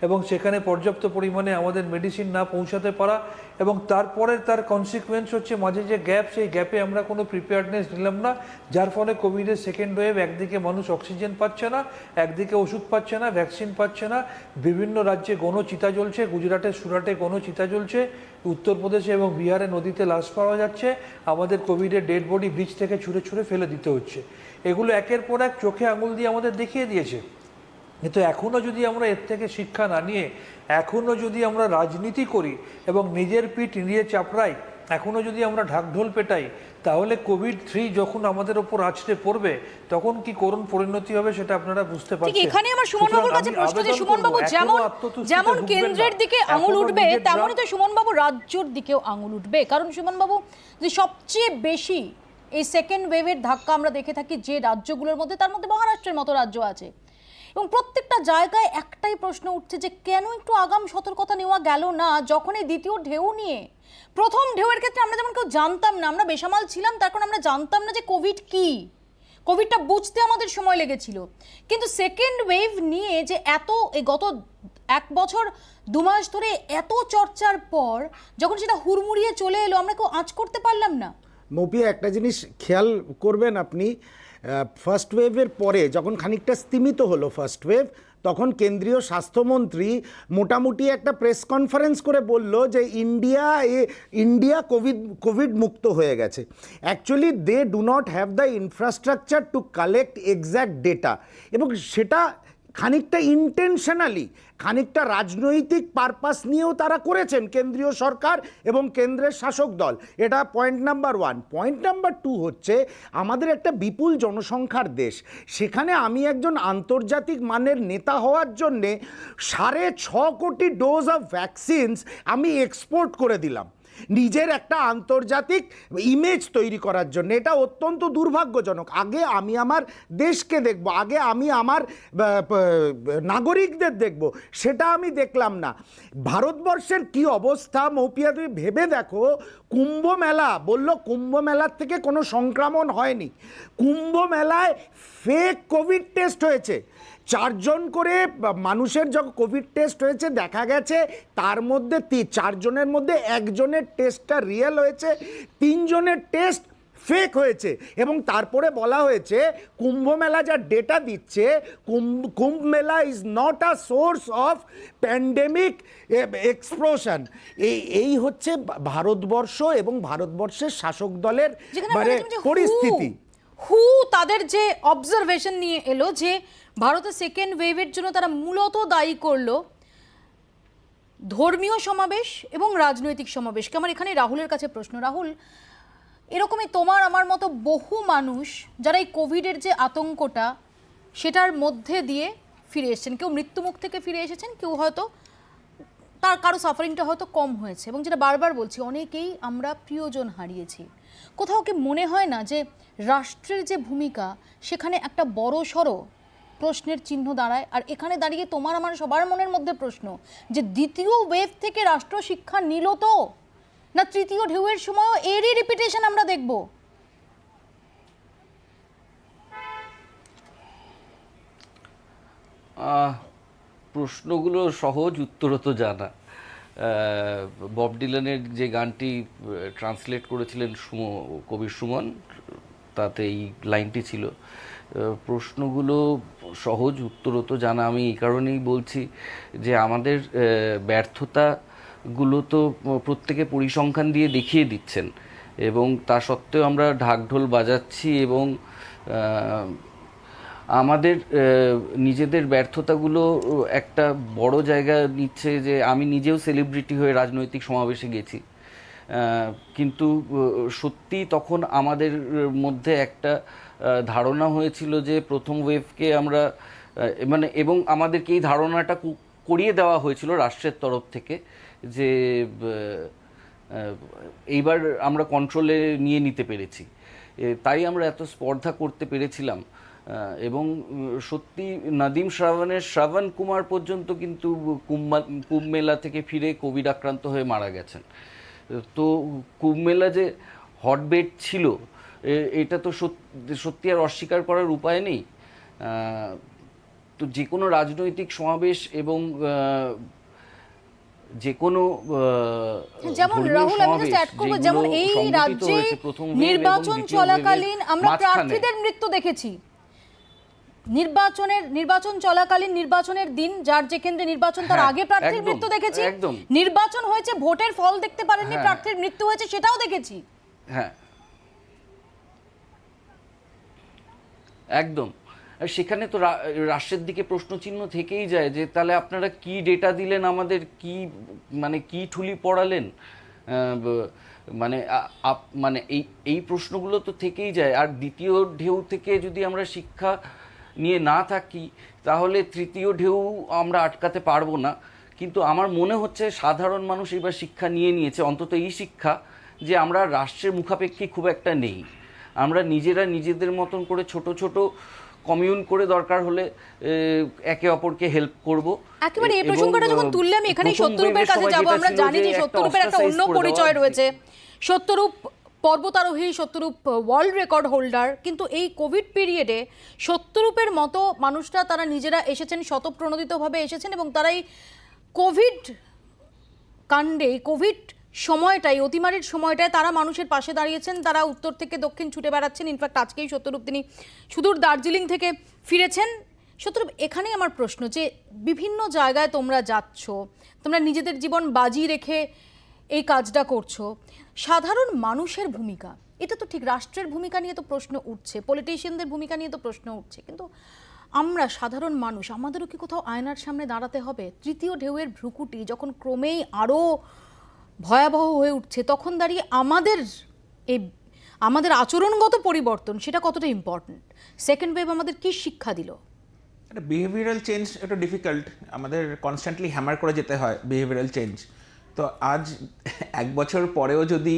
এবং সেখানে পর্যাপ্ত পরিমাণে আমাদের মেডিসিন না পৌঁছাতে পারা, এবং তারপরে তার কনসিকুয়েন্স হচ্ছে মাঝে যে গ্যাপ, সেই গ্যাপে আমরা কোনো প্রিপেয়ারনেস নিলাম না, যার ফলে কোভিডের সেকেন্ড ওয়েভ একদিকে মানুষ অক্সিজেন পাচ্ছে না, একদিকে ওষুধ পাচ্ছে না, ভ্যাকসিন পাচ্ছে না, বিভিন্ন রাজ্যে গণচিতা জ্বলছে, গুজরাটের সুরাটে গণচিতা জ্বলছে, উত্তরপ্রদেশে এবং বিহারে নদীতে লাশ পাওয়া যাচ্ছে, আমাদের কোভিডের ডেড বডি ব্রিজ থেকে ছুঁড়ে ছুঁড়ে ফেলে দিতে হচ্ছে। এগুলো একের পর এক চোখে আঙুল দিয়ে আমাদের দেখিয়ে দিয়েছে। কিন্তু এখনও যদি আমরা এর থেকে শিক্ষা না নিয়ে এখনও যদি আমরা রাজনীতি করি এবং নিজের পিঠ নিজে চাপড়াই, এখনও যদি আমরা ঢাকঢোল পেটাই, তাহলে কোভিড-3 যখন আমাদের ওপর আছড়ে পড়বে তখন কি করুণ পরিণতি হবে সেটা আপনারা বুঝতে পারছেন। এখানে আমার সুমনবাবুর কাছে প্রশ্ন, যে সুমনবাবু যেমন কেন্দ্রের দিকে আঙুল উঠবে, তেমনই তো সুমনবাবু রাজ্যের দিকেও আঙুল উঠবে। কারণ সুমনবাবু, যে সবচেয়ে বেশি এই সেকেন্ড ওয়েভের ধাক্কা আমরা দেখে থাকি যে রাজ্যগুলোর মধ্যে, তার মধ্যে মহারাষ্ট্রের মতো রাজ্য আছে, এবং প্রত্যেকটা জায়গায় একটাই প্রশ্ন উঠছে যে কেন একটু আগাম সতর্কতা নেওয়া গেল না যখন এই দ্বিতীয় ঢেউ নিয়ে। প্রথম ঢেউয়ের ক্ষেত্রে আমরা যেমন কেউ জানতাম না, আমরা বেসামাল ছিলাম, তার কারণ আমরা জানতাম না যে কোভিড কি, কোভিডটা বুঝতে আমাদের সময় লেগেছিল। কিন্তু সেকেন্ড ওয়েভ নিয়ে যে এই গত 1 বছর 2 মাস ধরে এত চর্চার পর যখন সেটা হুড়মুড়িয়ে চলে এলো, আমরা কেউ আঁচ করতে পারলাম না। মৌপিয়া, একটা জিনিস খেয়াল করবেন আপনি, ফার্স্ট ওয়েভের পরে যখন খানিকটা স্তিমিত হলো ফার্স্ট ওয়েভ, তখন কেন্দ্রীয় স্বাস্থ্যমন্ত্রী মোটামুটি একটা প্রেস কনফারেন্স করে বলল যে ইন্ডিয়া কোভিড মুক্ত হয়ে গেছে। Actually they do not have the infrastructure to collect exact data, এবং সেটা খানিকটা ইন্টেনশনালি, খানিকটা রাজনৈতিক পারপাস নিয়েও তারা করেছেন কেন্দ্রীয় সরকার এবং কেন্দ্রের শাসক দল। এটা পয়েন্ট নাম্বার 1। পয়েন্ট নাম্বার 2 হচ্ছে, আমাদের একটা বিপুল জনসংখ্যার দেশ, সেখানে আমি একজন আন্তর্জাতিক মানের নেতা হওয়ার জন্যে 6.5 কোটি ডোজ অফ ভ্যাকসিনস আমি এক্সপোর্ট করে দিলাম নিজের একটা আন্তর্জাতিক ইমেজ তৈরি করার জন্য। এটা অত্যন্ত দুর্ভাগ্যজনক। আগে আমি আমার দেশকে দেখব, আগে আমি আমার নাগরিকদের দেখব, সেটা আমি দেখলাম না। ভারতবর্ষের কি অবস্থা মৌপিয়া, তুমি ভেবে দেখো, কুম্ভ মেলা বললো কুম্ভ মেলার থেকে কোনো সংক্রমণ হয়নি, কুম্ভ মেলায় ফেক কোভিড টেস্ট হয়েছে। 4 জন করে মানুষের যখন কোভিড টেস্ট হয়েছে, দেখা গেছে তার মধ্যে 4 জনের মধ্যে 1 জনের টেস্টটা রিয়েল হয়েছে, 3 জনের টেস্ট ফেক হয়েছে। এবং তারপরে বলা হয়েছে কুম্ভ মেলা যা ডেটা দিচ্ছে, কুম্ভ মেলা is not a source of pandemic explosion. এই হচ্ছে ভারতবর্ষ এবং ভারতবর্ষের শাসক দলের মানে পরিস্থিতি। তাদের যে অবজারভেশন নিয়ে এলো যে ভারতের সেকেন্ড ওয়েভের জন্য তারা মূলত দায়ী করলো ধর্মীয় সমাবেশ এবং রাজনৈতিক সমাবেশকে। আমার এখানে রাহুলের কাছে প্রশ্ন। রাহুল, এরকমই তোমার আমার মতো বহু মানুষ যারা এই কোভিডের যে আতঙ্কটা সেটার মধ্যে দিয়ে ফিরে এসেছেন, কেউ মৃত্যুমুখ থেকে ফিরে এসেছেন, কেউ হয়তো তার কারো সাফারিংটা হয়তো কম হয়েছে, এবং যেটা বারবার বলছি, অনেকেই আমরা প্রিয়জন হারিয়েছি। কোথাও কি মনে হয় না যে রাষ্ট্রের যে ভূমিকা সেখানে একটা বড় সড়ো প্রশ্নের চিহ্ন দাঁড়ায়। আর এখানে দাঁড়িয়ে তোমার আমার সবার মনের মধ্যে প্রশ্ন যে দ্বিতীয় ওয়েভ থেকে রাষ্ট্র শিক্ষা নিল তো, না তৃতীয় ঢেউয়ের সময়ও এরই রিপিটেশন আমরা দেখব? প্রশ্নগুলো সহজ, উত্তরও তো জানা। বব ডিলানের যে গানটি ট্রান্সলেট করেছিলেন কবি সুমন, তাতে এই লাইনটি ছিল। প্রশ্নগুলো সহজ, উত্তরও তো জানা। আমি এই কারণেই বলছি যে আমাদের ব্যর্থতাগুলো তো প্রত্যেকে পরিসংখ্যান দিয়ে দেখিয়ে দিচ্ছেন, এবং তা সত্ত্বেও আমরা ঢাকঢোল বাজাচ্ছি এবং আমাদের নিজেদের ব্যর্থতাগুলো একটা বড় জায়গা নিচ্ছে। যে আমি নিজেও সেলিব্রিটি হয়ে রাজনৈতিক সমাবেশে গেছি, কিন্তু সত্যি তখন আমাদের মধ্যে একটা ধারণা হয়েছিল যে প্রথম ওয়েভকে আমরা মানে, এবং আমাদেরকে এই ধারণাটা করিয়ে দেওয়া হয়েছিল রাষ্ট্রের তরফ থেকে যে এইবার আমরা কন্ট্রোলে নিয়ে নিতে পেরেছি, তাই আমরা এত স্পর্ধা করতে পেরেছিলাম। এবং সত্যি নাদিম শ্রাবণের শ্রাবণ কুমার পর্যন্ত কিন্তু কুম্ভ মেলা থেকে ফিরে কোভিড আক্রান্ত হয়ে মারা গেছেন। তো কুম্ভ মেলা যে হটবেড ছিল এটা তো সত্যি আর অস্বীকার করার উপায় নেই। তো যে কোনো রাজনৈতিক সমাবেশ এবং যে কোনো যেমন রাহুল, আমি জাস্ট অ্যাড করব, যেমন এই রাজ্যে নির্বাচন চলাকালীন আমরা প্রার্থীদের মৃত্যু দেখেছি। নির্বাচন চলাকালীন নির্বাচনের দিন যার যে কেন্দ্রে নির্বাচন তার আগে প্রার্থীর মৃত্যু দেখেছি। নির্বাচন হয়েছে, ভোটের ফল দেখতে পারেননি, প্রার্থীর মৃত্যু হয়েছে, সেটাও দেখেছি। হ্যাঁ, একদম। সেখানে তো রাষ্ট্রের দিকে প্রশ্নচিহ্ন থেকেই যায় যে তাহলে আপনারা কি ডেটা দিলেন আমাদের, কি মানে কি ঠুলি পড়ালেন, মানে মানে এই প্রশ্নগুলো তো থেকেই যায়। আর দ্বিতীয় ঢেউ থেকে যদি আমরা শিক্ষা নিয়ে না থাকি তাহলে তৃতীয় ঢেউ আমরা আটকাতে পারবো না। কিন্তু আমার মনে হচ্ছে সাধারণ মানুষ এবার শিক্ষা নিয়ে নিয়েছে, অন্তত এই শিক্ষা যে আমরা রাষ্ট্রের মুখাপেক্ষী খুব একটা নেই। আমরা নিজেরা নিজেদের মতন করে ছোট ছোট কমিউন করে দরকার হলে একে অপরকে হেল্প করব। একেবারে এই প্রসঙ্গটা যখন তুললাম, এখানেই সত্যরূপের কাছে যাব। আমরা জানি যে সত্যরূপের একটা অন্য পরিচয় রয়েছে। সত্যরূপ পর্বতারোহী, সত্যরূপ ওয়ার্ল্ড রেকর্ড হোল্ডার, কিন্তু এই কোভিড পিরিয়ডে সত্যরূপের মতো মানুষরা তারা নিজেরা এসেছেন, স্বতঃপ্রণোদিতভাবে এসেছেন, এবং তারাই কোভিড কাণ্ডে, কোভিড সময়টাই, অতিমারির সময়টায় তারা মানুষের পাশে দাঁড়িয়েছেন। তারা উত্তর থেকে দক্ষিণ ছুটে বেড়াচ্ছেন। ইনফ্যাক্ট আজকেই সত্যরূপ তিনি সুদূর দার্জিলিং থেকে ফিরেছেন। সত্যরূপ, এখানেই আমার প্রশ্ন যে বিভিন্ন জায়গায় তোমরা যাচ্ছ, তোমরা নিজেদের জীবন বাজি রেখে এই কাজটা করছো, সাধারণ মানুষের ভূমিকা, এটা তো ঠিক, রাষ্ট্রের ভূমিকা নিয়ে তো প্রশ্ন উঠছে, পলিটিশিয়ানদের ভূমিকা নিয়ে তো প্রশ্ন উঠছে, কিন্তু আমরা সাধারণ মানুষ, আমাদেরও কি কোথাও আয়নার সামনে দাঁড়াতে হবে? তৃতীয় ঢেউয়ের ভ্রুকুটি যখন ক্রমেই আরও ভয়াবহ হয়ে উঠছে, তখন দাঁড়িয়ে আমাদের আচরণগত পরিবর্তন সেটা কতটা ইম্পর্টেন্ট? সেকেন্ড ওয়েভ আমাদের কি শিক্ষা দিল? একটা বিহেভিয়ারাল চেঞ্জ একটু ডিফিকাল্ট, আমাদের কনস্ট্যান্টলি হ্যামার করে যেতে হয় বিহেভিয়ারাল চেঞ্জ। তো আজ 1 বছর পরেও যদি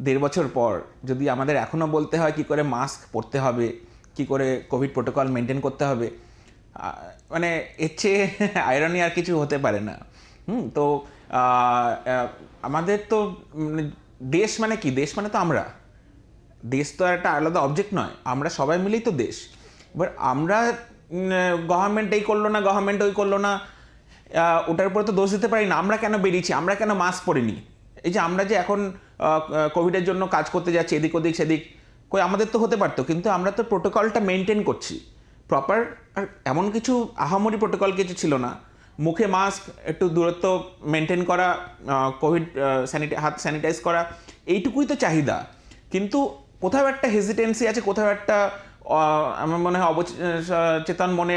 1.5 বছর পর যদি আমাদের এখনও বলতে হয় কি করে মাস্ক পরতে হবে, কি করে কোভিড প্রোটোকল মেনটেন করতে হবে, মানে এর চেয়ে আয়রনি আর কিছু হতে পারে না। তো আমাদের তো দেশ মানে কি, দেশ মানে তো আমরা, দেশ তো একটা আলাদা অবজেক্ট নয়, আমরা সবাই মিলেই তো দেশ। এবার আমরা গভর্নমেন্ট এই করলো না, গভর্নমেন্ট ওই করলো না, ওটার উপরে তো দোষ দিতে পারি না। আমরা কেন বেরিয়েছি, আমরা কেন মাস্ক পরিনি? এই যে আমরা যে এখন কোভিডের জন্য কাজ করতে যাচ্ছি এদিক ওদিক সেদিক, কই আমাদের তো হতে পারতো, কিন্তু আমরা তো প্রোটোকলটা মেনটেন করছি প্রপার। আর এমন কিছু আহামরি প্রোটোকল কিছু ছিল না, মুখে মাস্ক, একটু দূরত্ব মেনটেন করা, কোভিড হাত স্যানিটাইজ করা, এইটুকুই তো চাহিদা। কিন্তু কোথাও একটা হেজিটেন্সি আছে, কোথাও একটা আমার মনে হয় অবচেতন মনে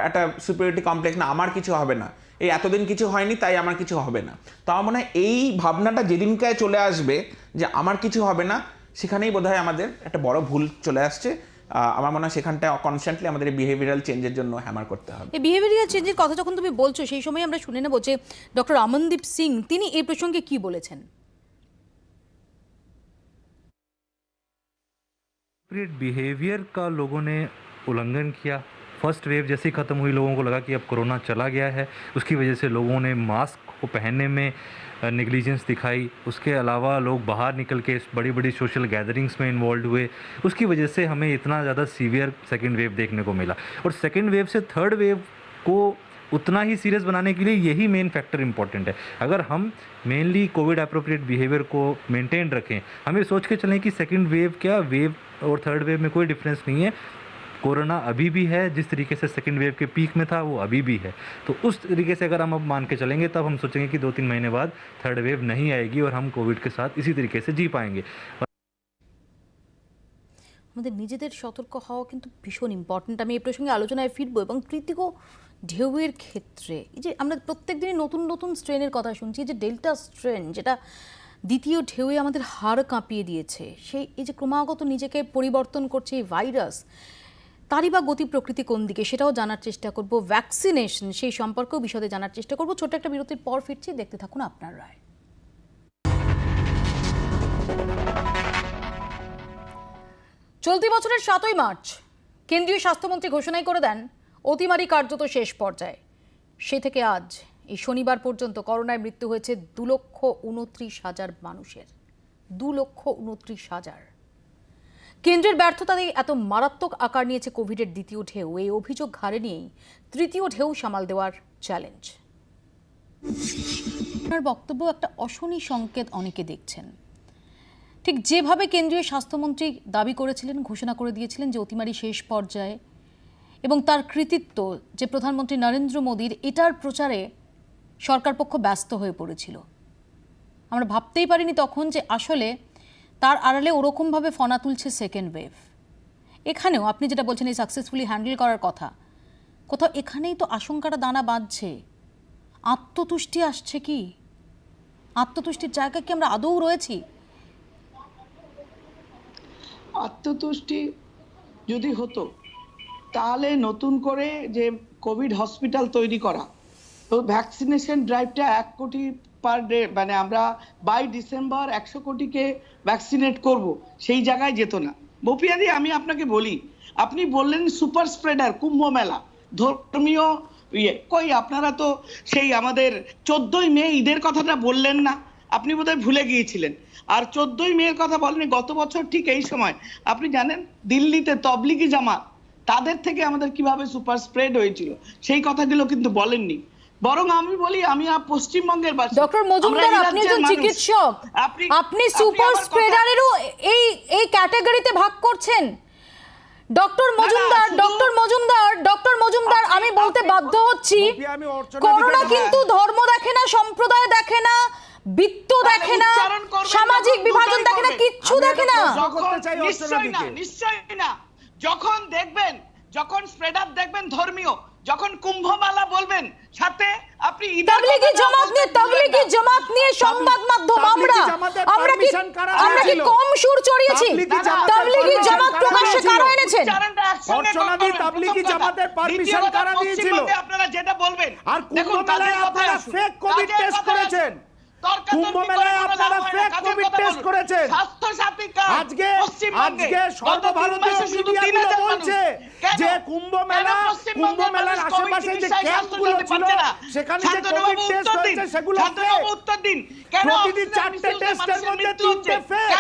একটা সুপিরিয়রিটি কমপ্লেক্স, না আমার কিছু হবে না, এই এতদিন কিছু হয়নি তাই আমার কিছু হবে না। তো আমার মনে হয় এই ভাবনাটা যেদিনকায় চলে আসবে যে আমার কিছু হবে না, সেখানেই বোধহয় আমাদের একটা বড় ভুল চলে আসছে। আমার মনে হয় সেখানটা কনস্ট্যান্টলি আমাদের বিহেভিয়ারাল চেঞ্জের জন্য হ্যামার করতে হবে। এই বিহেভিয়ারাল চেঞ্জের কথা যখন তুমি বলছো, সেই সময় আমরা শুনে নেব যে ডক্টর অমনদীপ সিং তিনি এই প্রসঙ্গে কি বলেছেন। बिहेवियर का लोगों ने उल्लंघन किया फर्स्ट वेव जैसे ही ख़त्म हुई लोगों को लगा कि अब कोरोना चला गया है, उसकी वजह से लोगों ने मास्क को पहनने में नेग्लिजेंस दिखाई। उसके अलावा लोग बाहर निकल के बड़ी बड़ी सोशल गैदरिंग्स में इन्वॉल्व हुए, उसकी वजह से हमें इतना ज़्यादा सीवियर सेकेंड वेव देखने को मिला। और सेकेंड वेव से थर्ड वेव को उतना ही सीरियस बनाने के लिए यही मेन फैक्टर इंपॉर्टेंट है। अगर हम मेनली कोविड अप्रोप्रिएट बिहेवियर को मेंटेन रखें, हमें सोच के चलें कि सेकंड वेव क्या, वेव और थर्ड वेव में कोई डिफरेंस नहीं है, कोरोना अभी भी है, जिस तरीके से सेकंड वेव के पीक में था वो अभी भी है। तो उस तरीके से अगर हम अब मान के चलेंगे तब हम सोचेंगे कि 2-3 महीने बाद थर्ड वेव नहीं आएगी और हम कोविड के साथ इसी तरीके से जी पाएंगे। আমাদের নিজেদের সতর্ক হওয়া কিন্তু ভীষণ ইম্পর্ট্যান্ট। আমি এই প্রসঙ্গে আলোচনায় ফিরবো। এবং তৃতীয় ঢেউয়ের ক্ষেত্রে এই যে আমরা প্রত্যেক দিনই নতুন নতুন স্ট্রেনের কথা শুনছি, যে ডেল্টা স্ট্রেন যেটা দ্বিতীয় ঢেউয়ে আমাদের হাড় কাঁপিয়ে দিয়েছে, সেই এই যে ক্রমাগত নিজেকে পরিবর্তন করছে এই ভাইরাস, তারই বা গতি প্রকৃতি কোন দিকে সেটাও জানার চেষ্টা করব। ভ্যাকসিনেশন সেই সম্পর্কেও বিশদে জানার চেষ্টা করব। ছোট্ট একটা বিরতির পর ফিরছি, দেখতে থাকুন আপনার রায়। চলতি বছরের 7ই মার্চ কেন্দ্রীয় স্বাস্থ্যমন্ত্রী ঘোষণাই করে দেন অতিমারি কার্যত শেষ পর্যায়ে। সে থেকে আজ এই শনিবার পর্যন্ত করোনায় মৃত্যু হয়েছে 2,29,000 মানুষের। 2,29,000। কেন্দ্রের ব্যর্থতাতেই এত মারাত্মক আকার নিয়েছে কোভিডের দ্বিতীয় ঢেউ। এই অভিযোগ ঘাড়ে নিয়েই তৃতীয় ঢেউ সামাল দেওয়ার চ্যালেঞ্জ। আপনার বক্তব্য একটা অশনি সংকেত অনেকে দেখছেন। ঠিক যেভাবে কেন্দ্রীয় স্বাস্থ্যমন্ত্রী দাবি করেছিলেন, ঘোষণা করে দিয়েছিলেন যে অতিমারি শেষ পর্যায়ে, এবং তার কৃতিত্ব যে প্রধানমন্ত্রী নরেন্দ্র মোদীর, এটার প্রচারে সরকার পক্ষ ব্যস্ত হয়ে পড়েছিল। আমরা ভাবতেই পারিনি তখন যে আসলে তার আড়ালে ওরকমভাবে ফনা তুলছে সেকেন্ড ওয়েভ। এখানেও আপনি যেটা বলছেন এই সাকসেসফুলি হ্যান্ডেল করার কথা, কোথাও এখানেই তো আশঙ্কাটা দানা বাঁধছে। আত্মতুষ্টি আসছে কি? আত্মতুষ্টির জায়গায় কি আমরা আদৌ রয়েছি? আত্মতুষ্টি যদি হতো তাহলে নতুন করে যে কোভিড হসপিটাল তৈরি করা, তো ভ্যাকসিনেশন ড্রাইভটা 1 কোটি পার ডে, মানে আমরা বাই ডিসেম্বর 100 কোটিকে ভ্যাকসিনেট করব, সেই জায়গায় যেত না। বপিয়াদি, আমি আপনাকে বলি, আপনি বললেন সুপার স্প্রেডার কুম্ভ মেলা, ধর্মীয় কই আপনারা তো সেই আমাদের 14ই মে ঈদের কথাটা বললেন না, আপনি বোধহয় ভুলে গিয়েছিলেন। আর 14ই মের কথা বলেনি। গত বছর ঠিক এই সময় আপনি জানেন দিল্লিতে তবলিগি জামাত, তাদের থেকে আমাদের কিভাবে সুপার স্প্রেড হয়েছিল, সেই কথাগুলো কিন্তু বলেননি। বরং আমি বলি, আমি পশ্চিমবঙ্গের বাসিন্দা। ডক্টর মজুমদার, আপনি একজন চিকিৎসক, আপনি সুপার স্প্রেডারেরও এই ক্যাটাগরিতে ভাগ করছেন। ডক্টর মজুমদার, আমি বলতে বাধ্য হচ্ছি, করোনা কিন্তু ধর্ম দেখে না, সম্প্রদায় দেখে না, বিত্ত দেখে না, সামাজিক বিভাজন দেখে না, কিচ্ছু দেখে না। নিশ্চয়ই না। যখন দেখবেন, যখন স্প্রেডার দেখবেন ধর্মীয়, যখন কুম্ভ মেলা বলবেন, সাথে আপনি তাবলিগি জামাত নিয়ে সংবাদ মাধ্যম আমরা কি কম সুর চড়িয়েছি? তাবলিগি জামাত প্রকাশ্যে কারা এনেছেন? তাবলিগি জামাতের পারমিশন কারা দিয়েছিল? আপনারা যেটা বলবেন, আর কুম্ভ মেলায় আপনারা ফেক কোভিড টেস্ট করেছেন। কুম্ভ মেলায় আপনারা ফেক কোভিড টেস্ট করেছেন। আজকে সর্বভারতীয় মিডিয়াগুলো বলছে যে কুম্ভ মেলার আশেপাশে যে ক্যাম্পগুলো ছিল সেখানে যে কোভিড টেস্ট হয়েছে সেগুলো ফেক। প্রতিদিন 4টে টেস্টের মধ্যে 3টে ফেক।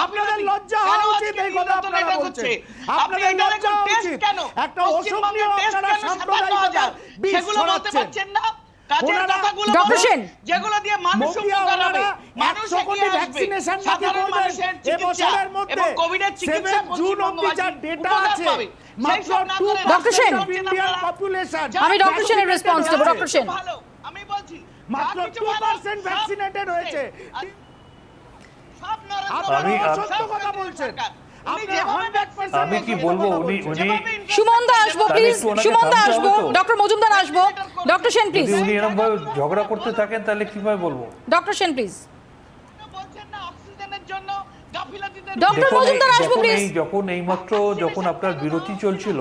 আপনাদের লজ্জা হওয়া উচিত এই কথা আপনারা বলছেন। আপনাদের লজ্জা হওয়া উচিত। একটা অসহনীয় আপনারা সাম্প্রদায়িকতার বীজ ছড়াচ্ছেন। ডক্টর সেন, যেগুলো দিয়ে মানুষ উপকার হবে, মানুষ এগিয়ে আসবে, সাধারণ মানুষের চিকিৎসা এবং কোভিডের চিকিৎসা জুন অবধি যা ডেটা আছে, ডক্টর সেন, আমি ডক্টর সেনের রেসপন্স দেব। ডক্টর সেন, আমি বলছি মাত্র 2% ভ্যাকসিনেটেড হয়েছে। আমি সত্য কথা বলছেন। আমি কি বলবো, উনি সুমন দা আসবো প্লিজ, সুমন দা আসবো, ডক্টর মজুমদার আসবো, ডক্টর সেন প্লিজ। উনি এরকম ভাবে ঝগড়া করতে থাকেন তাহলে কিভাবে বলবো? Doctor Sen please. বলছেন না অক্সিজেনের জন্য গাফিলতিতে, ডক্টর মজুমদার আসবো প্লিজ। যখন আপনার বিরতি চলছিল,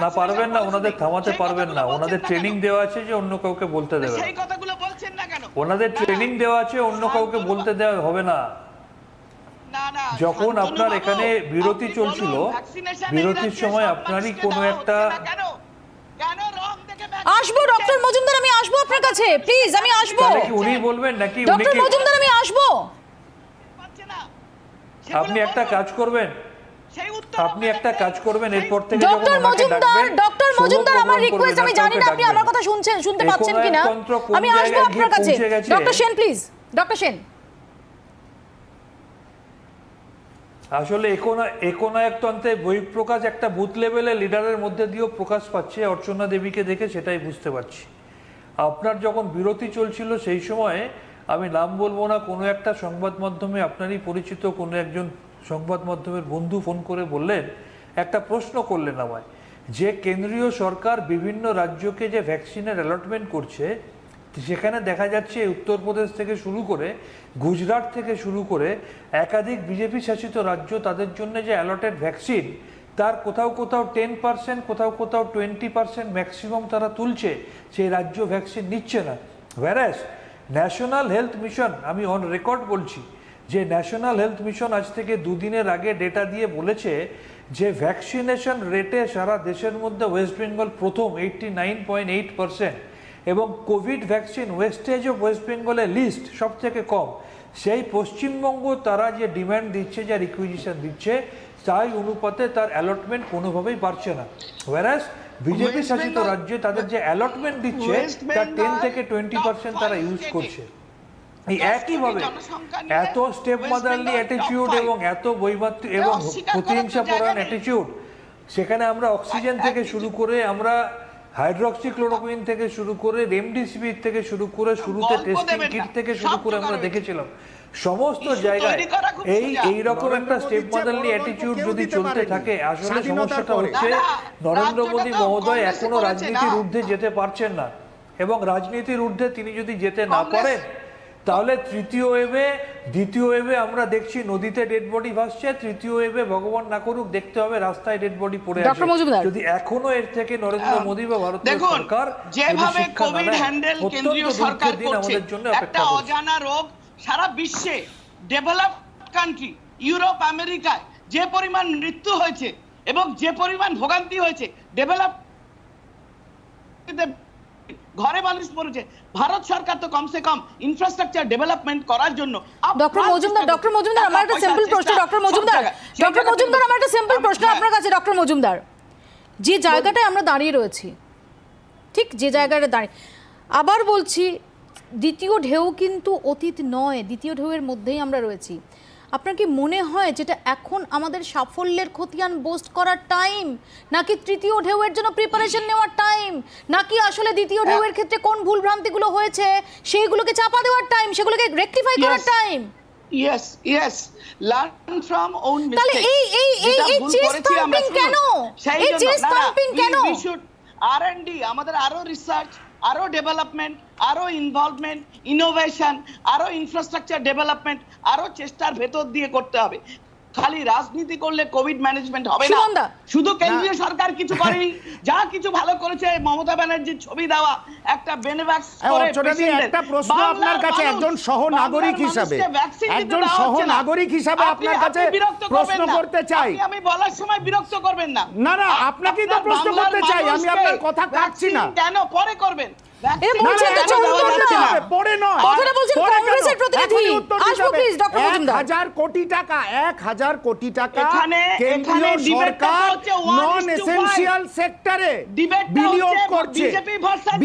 না পারবেন না, ওনাদের থামাতে পারবেন না। ওনাদের ট্রেনিং দেওয়া আছে যে অন্য কাউকে বলতে দেবে, সেই কথাগুলো বলছেন না কেন? ওনাদের ট্রেনিং দেওয়া আছে, অন্য কাউকে বলতে দেওয়া হবে না। যখন আপনার এখানে বিরতি চলছিল, বিরতির সময় আপনারই কোনো একটা আসবো ডক্টর মজুমদার, আমি আসবো আপনার কাছে, প্লিজ আমি আসবো। তাহলে কি উনি বলবেন নাকি উনি ডক্টর কি? মজুমদার আমি আসবো। আপনি একটা কাজ করবেন, আপনি একটা কাজ করবেন, এরপর থেকে যখন ডক্টর ওনাকে মজুমদার, ডাকবেন, ডক্টর solo মজুমদার আমার program রিকোয়েস্ট, করবেন, আমি আর জানি না কাউকে আপনি ডাকবেন আমার কথা শুনতে পাচ্ছেন কিনা, একতন্ত্র কোন আমি আসবো জায়গায় আপনার গিয়ে কাছে। পৌঁছে গেছে। Doctor Sen please, doctor Sen. আসলে একনায়কতন্ত্রে বহিঃপ্রকাশ একটা বুথ লেভেলে লিডারের মধ্যে দিয়েও প্রকাশ পাচ্ছে। অর্চনা দেবীকে দেখে সেটাই বুঝতে পারছি। আপনার যখন বিরতি চলছিল সেই সময়ে আমি নাম বলবো না, কোনো একটা সংবাদ মাধ্যমে আপনারই পরিচিত কোনো একজন সংবাদ মাধ্যমের বন্ধু ফোন করে বললেন, একটা প্রশ্ন করলেন আমায়, যে কেন্দ্রীয় সরকার বিভিন্ন রাজ্যকে যে ভ্যাকসিনের অ্যালটমেন্ট করছে, সেখানে দেখা যাচ্ছে উত্তরপ্রদেশ থেকে শুরু করে গুজরাট থেকে শুরু করে একাধিক বিজেপি শাসিত রাজ্য তাদের জন্য যে অ্যালটেড ভ্যাকসিন, তার কোথাও 10%, কোথাও 20% ম্যাক্সিমাম তারা তুলছে, সেই রাজ্য ভ্যাকসিন নিচ্ছে না। whereas ন্যাশনাল হেলথ মিশন, আমি অন রেকর্ড বলছি যে ন্যাশনাল হেলথ মিশন আজ থেকে দুদিনের আগে ডেটা দিয়ে বলেছে যে ভ্যাকসিনেশন রেটে সারা দেশের মধ্যে ওয়েস্ট বেঙ্গল প্রথম 89.8%, এবং Covid vaccine wastage of West বেঙ্গলের লিস্ট সব থেকে কম। সেই পশ্চিমবঙ্গ তারা যে ডিম্যান্ড দিচ্ছে, যে রিকুইজিশন দিচ্ছে, তাই অনুপাতে তার অ্যালটমেন্ট কোনোভাবেই বাড়ছে না। whereas বিজেপি শাসিত রাজ্যে তাদের যে অ্যালটমেন্ট দিচ্ছে তার 10 থেকে 20% তারা ইউজ করছে। এই একইভাবে এত স্টেপ মাদারলি অ্যাটিটিউড এবং এত বৈমাত্রিক এবং প্রতিহিংসা পরায়ণ অ্যাটিটিউড, সেখানে আমরা অক্সিজেন থেকে শুরু করে, আমরা হাইড্রক্সিক্লোরোকুইন থেকে শুরু করে, রেমডিসিভির থেকে শুরু করে, শুরুতে টেস্টিং কিট থেকে শুরু করে আমরা দেখেছিলাম সমস্ত জায়গায় এই রকম একটা স্টেপ মাদারলি অ্যাটিটিউড যদি চলতে থাকে, আসলে সমস্যাটা হচ্ছে নরেন্দ্র মোদী মহোদয় এখনো রাজনীতির ঊর্ধ্বে যেতে পারছেন না, এবং রাজনীতির ঊর্ধ্বে তিনি যদি যেতে না পারেন, তাহলে তৃতীয় ওয়েভে, দ্বিতীয় ওয়েভে আমরা দেখছি নদীতে ডেড বডি ভাসছে, তৃতীয় ওয়েভে ভগবান না করুক দেখতে হবে রাস্তায় ডেড বডি পড়ে আছে। যদি এখনো এর থেকে নরেন্দ্র মোদী বা ভারতীয় সরকার যেভাবে কোভিড হ্যান্ডেল কেন্দ্রীয় সরকার করছে, একটা অজানা রোগ সারা বিশ্বে ডেভেলপড কান্ট্রি ইউরোপ আমেরিকায় যে পরিমাণ মৃত্যু হয়েছে এবং যে পরিমাণ ভোগান্তি হয়েছে, ডেভেলপ ঘরে মানুষ পড়েছে, ভারত সরকার তো কমসে কম ইনফ্রাস্ট্রাকচার ডেভেলপমেন্ট করার জন্য। ডক্টর মজুমদার আমার একটা সিম্পল প্রশ্ন, ডক্টর মজুমদার আমার একটা সিম্পল প্রশ্ন আপনার কাছে। ডক্টর মজুমদার, যে জায়গাটায় আমরা দাঁড়িয়ে রয়েছি, ঠিক যে জায়গাটা দাঁড়িয়ে, আবার বলছি, দ্বিতীয় ঢেউ কিন্তু অতীত নয়, দ্বিতীয় ঢেউয়ের মধ্যেই আমরা রয়েছি। আপনার কি মনে হয় যেটা এখন আমাদের সাফল্যের খতিয়ান বোস্ট করার টাইম, নাকি তৃতীয় ঢেউয়ের জন্য প্রিপারেশন নেওয়ার টাইম, নাকি আসলে দ্বিতীয় ঢেউয়ের ক্ষেত্রে কোন ভুলভ্রান্তিগুলো হয়েছে সেইগুলোকে চাপা দেওয়ার টাইম, সেগুলোকে রেকটিফাই করার time? yes learn from own mistakes। তাহলে এই চেস্ট থাম্পিং কেন? এই চেস্ট থাম্পিং কেন? we should R&D, আমাদের আরো রিসার্চ, আরো ডেভেলপমেন্ট, আরো ইনভলভমেন্ট, ইনোভেশন, আরো ইনফ্রাস্ট্রাকচার ডেভেলপমেন্ট, আরো চেষ্টার ভেতর দিয়ে করতে হবে। খালি রাজনীতি করলে কোভিড ম্যানেজমেন্ট হবে না। শুধু কেন্দ্রীয় সরকার কিছু করেনি, যা কিছু ভালো করেছে মমতা ব্যানার্জির ছবি দেওয়া একটা বেনেভ্যাক্স করে পেশেন্টদের। একটা প্রশ্ন আপনার কাছে একজন সহনাগরিক হিসাবে, আপনার কাছে প্রশ্ন করতে চাই। আমি বলার সময় বিরক্ত করবেন না। না আপনাকেই তো প্রশ্ন করতে চাই, আমি আপনার কথা কাটছি না। কেন পরে করবেন? পরে নয়, কংগ্রেসের প্রতিনিধি আসবো প্লিজ। ডক্টর মজুমদার, 1000 কোটি টাকা কেন্দ্রীয় সরকার নন এসেনশিয়াল সেক্টরে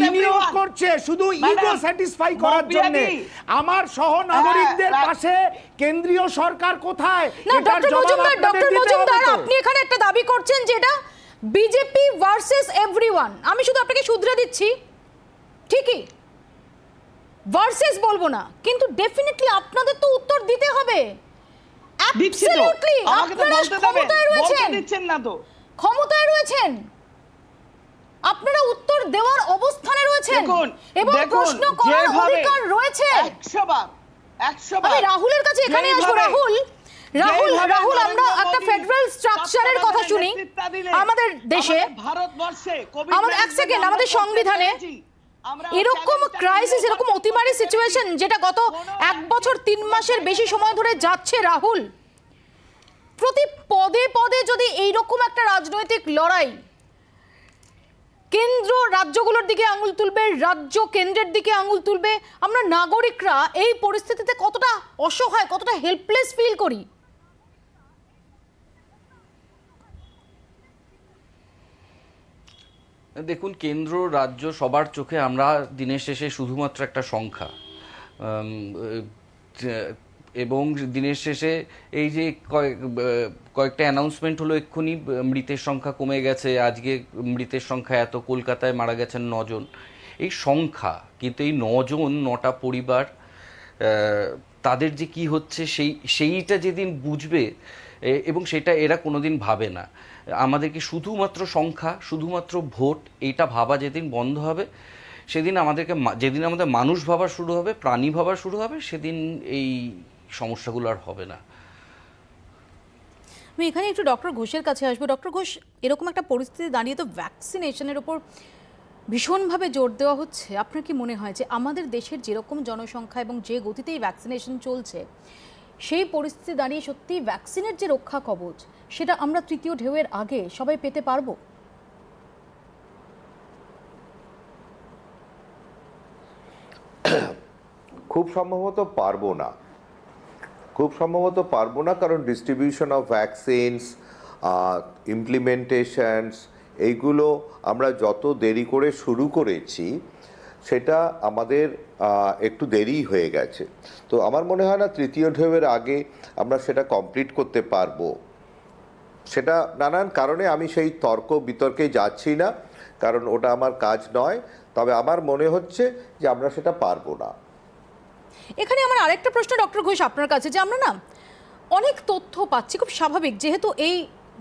বিনিয়োগ করছে শুধু ইগো স্যাটিসফাই করার জন্য। আমার সহনাগরিকদের পাশে কেন্দ্রীয় সরকার কোথায়? ডক্টর মজুমদার, আপনি এখানে একটা দাবি করছেন যে এটা বিজেপি ভার্সেস এভরিওয়ান। আমি শুধু আপনাকে শুধরে দিচ্ছি, ঠিকই ভার্সেস বলবো না, কিন্তু ডেফিনেটলি আপনাদের তো উত্তর দিতে হবে। অ্যাবসলিউটলি আপনারা ক্ষমতায় রয়েছেন, আপনারা উত্তর দেওয়ার অবস্থানে রয়েছেন এবং প্রশ্ন করার অধিকার রয়েছে। 100 বার আমি রাহুলের কাছে এখানে আসবো। রাহুল, আমরা একটা ফেডারেল স্ট্রাকচারের কথা শুনি আমাদের দেশে, ভারতবর্ষে আমাদের এক সেকেন্ড, আমাদের সংবিধানে এরকম ক্রাইসিস, এরকম অতিমারি সিচুয়েশন যেটা গত 1 বছর 3 মাসের বেশি সময় ধরে যাচ্ছে, রাহুল, প্রতি পদে পদে যদি এইরকম একটা রাজনৈতিক লড়াই, কেন্দ্র রাজ্যগুলোর দিকে আঙুল তুলবে, রাজ্য কেন্দ্রের দিকে আঙুল তুলবে, আমরা নাগরিকরা এই পরিস্থিতিতে কতটা অসহায়, কতটা হেল্পলেস ফিল করি। দেখুন, কেন্দ্র রাজ্য সবার চোখে আমরা দিনের শেষে শুধুমাত্র একটা সংখ্যা, এবং দিনের শেষে এই যে কয়েকটা অ্যানাউন্সমেন্ট হলো এক্ষুনি, মৃতের সংখ্যা কমে গেছে, আজকে মৃতের সংখ্যা এত, কলকাতায় মারা গেছেন 9 জন, এই সংখ্যা। কিন্তু এই 9 জন, 9টা পরিবার, তাদের যে কি হচ্ছে সেইটা যেদিন বুঝবে, এবং সেটা এরা কোনোদিন ভাবে না। আমাদেরকে শুধুমাত্র সংখ্যা, শুধুমাত্র ভোট, এইটা ভাবা যেদিন বন্ধ হবে, সেদিন যেদিন আমাদের মানুষ ভাবা শুরু হবে, প্রাণী ভাবা শুরু হবে, সেদিন এই সমস্যাগুলো আর হবে না। আমি এখানে একটু ডক্টর ঘোষের কাছে আসবো। ডক্টর ঘোষ, এরকম একটা পরিস্থিতি দাঁড়িয়ে তো ভ্যাকসিনেশনের ওপর ভীষণভাবে জোর দেওয়া হচ্ছে। আপনার কি মনে হয় যে আমাদের দেশের যেরকম জনসংখ্যা এবং যে গতিতেই ভ্যাকসিনেশন চলছে, সেই পরিস্থিতি দাঁড়িয়ে সত্যি ভ্যাকসিনের যে রক্ষা কবচ, সেটা আমরা তৃতীয় ঢেউয়ের আগে সবাই পেতে পারবো? খুব সম্ভবত পারবো না, কারণ ডিস্ট্রিবিউশন অফ ভ্যাকসিনস, ইমপ্লিমেন্টেশনস, এইগুলো আমরা যত দেরি করে শুরু করেছি, সেটা আমাদের একটু দেরি হয়ে গেছে। তো আমার মনে হয় না তৃতীয় ঢেউয়ের আগে আমরা সেটা কমপ্লিট করতে পারবো। সেটা নানান কারণে, আমি সেই তর্ক বিতর্কে যাচ্ছি না, কারণ ওটা আমার কাজ নয়। তবে আমার মনে হচ্ছে যে আমরা সেটা পারবো না। এখানে আমার আরেকটা প্রশ্ন ডক্টর ঘোষ আপনার কাছে, যে আমরা না অনেক তথ্য পাচ্ছি, খুব স্বাভাবিক, যেহেতু এই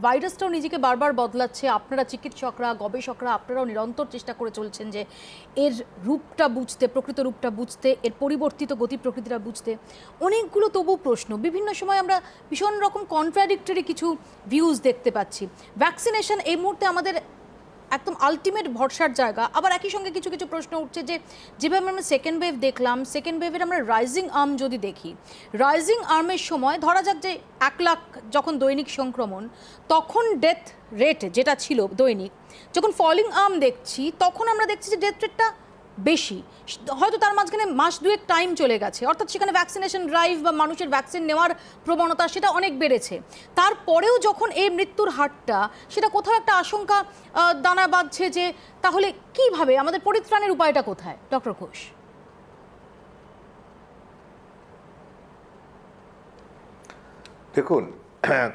ভাইরাসটাও নিজেকে বারবার বদলাচ্ছে, আপনারা চিকিৎসকরা, গবেষকরা, আপনারাও নিরন্তর চেষ্টা করে চলছেন যে এর রূপটা বুঝতে, প্রকৃত রূপটা বুঝতে, এর পরিবর্তিত গতি প্রকৃতিটা বুঝতে। অনেকগুলো তবু প্রশ্ন, বিভিন্ন সময় আমরা ভীষণ রকম কন্ট্রাডিক্টরি কিছু ভিউজ দেখতে পাচ্ছি। ভ্যাকসিনেশন এই মুহূর্তে আমাদের একদম আলটিমেট ভরসার জায়গা, আবার একই সঙ্গে কিছু কিছু প্রশ্ন উঠছে যে যেভাবে আমরা সেকেন্ড ওয়েভ দেখলাম, সেকেন্ড ওয়েভের আমরা রাইজিং আর্ম যদি দেখি, রাইজিং আর্মের সময় ধরা যাক যে 1 লাখ যখন দৈনিক সংক্রমণ, তখন ডেথ রেট যেটা ছিল দৈনিক, যখন ফলিং আর্ম দেখছি, তখন আমরা দেখছি যে ডেথ রেটটা বেশি। হয়তো তার মাঝখানে মাস 2 টাইম চলে গেছে, অর্থাৎ সেখানে ভ্যাকসিনেশন ড্রাইভ বা মানুষের ভ্যাকসিন নেওয়ার প্রবণতা সেটা অনেক বেড়েছে। তারপরেও যখন এই মৃত্যুর হারটা, সেটা কোথাও একটা আশঙ্কা দানা বাঁধছে যে তাহলে কিভাবে আমাদের পরিত্রাণের উপায়টা কোথায়? ডক্টর ঘোষ। দেখুন,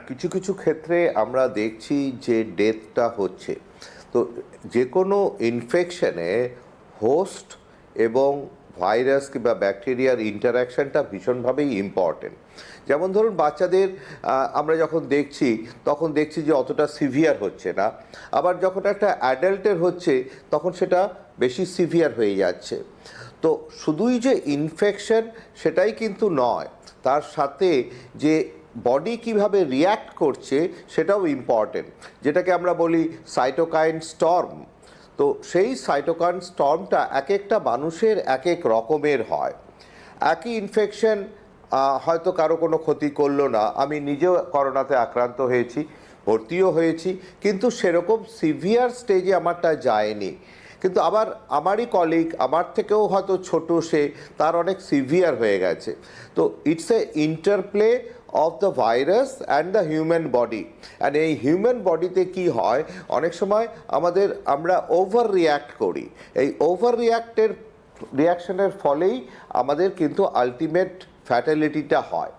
কিছু কিছু ক্ষেত্রে আমরা দেখছি যে ডেথটা হচ্ছে। তো যে কোনো ইনফেকশনে হোস্ট এবং ভাইরাস কিংবা ব্যাকটেরিয়ার ইন্টারাকশনটা ভীষণভাবেই ইম্পর্টেন্ট। যেমন ধরুন, বাচ্চাদের আমরা যখন দেখছি, তখন দেখছি যে অতটা সিভিয়ার হচ্ছে না, আবার যখন একটা অ্যাডাল্টের হচ্ছে তখন সেটা বেশি সিভিয়ার হয়ে যাচ্ছে। তো শুধুই যে ইনফেকশন সেটাই কিন্তু নয়, তার সাথে যে বডি কিভাবে রিয়্যাক্ট করছে সেটাও ইম্পর্টেন্ট, যেটাকে আমরা বলি সাইটোকাইন স্টর্ম। তো সেই সাইটোকাইন স্টর্মটা এক একটা মানুষের এক এক রকমের হয়। একই ইনফেকশন হয়তো কারো কোনো ক্ষতি করলো না, আমি নিজেও করোনাতে আক্রান্ত হয়েছি, ভর্তিও হয়েছি, কিন্তু সেরকম সিভিয়ার স্টেজে আমারটা যায়নি। কিন্তু আবার আমারই কলিগ, আমার থেকেও হয়তো ছোট, সে তার অনেক সিভিয়ার হয়ে গেছে। তো it's a interplay of the virus and the human body. And এই হিউম্যান বডিতে কি হয়, অনেক সময় আমরা ওভার রিয়্যাক্ট করি। এই ওভার রিয়াকশনের ফলেই আমাদের কিন্তু আলটিমেট ফ্যাটালিটিটা হয়।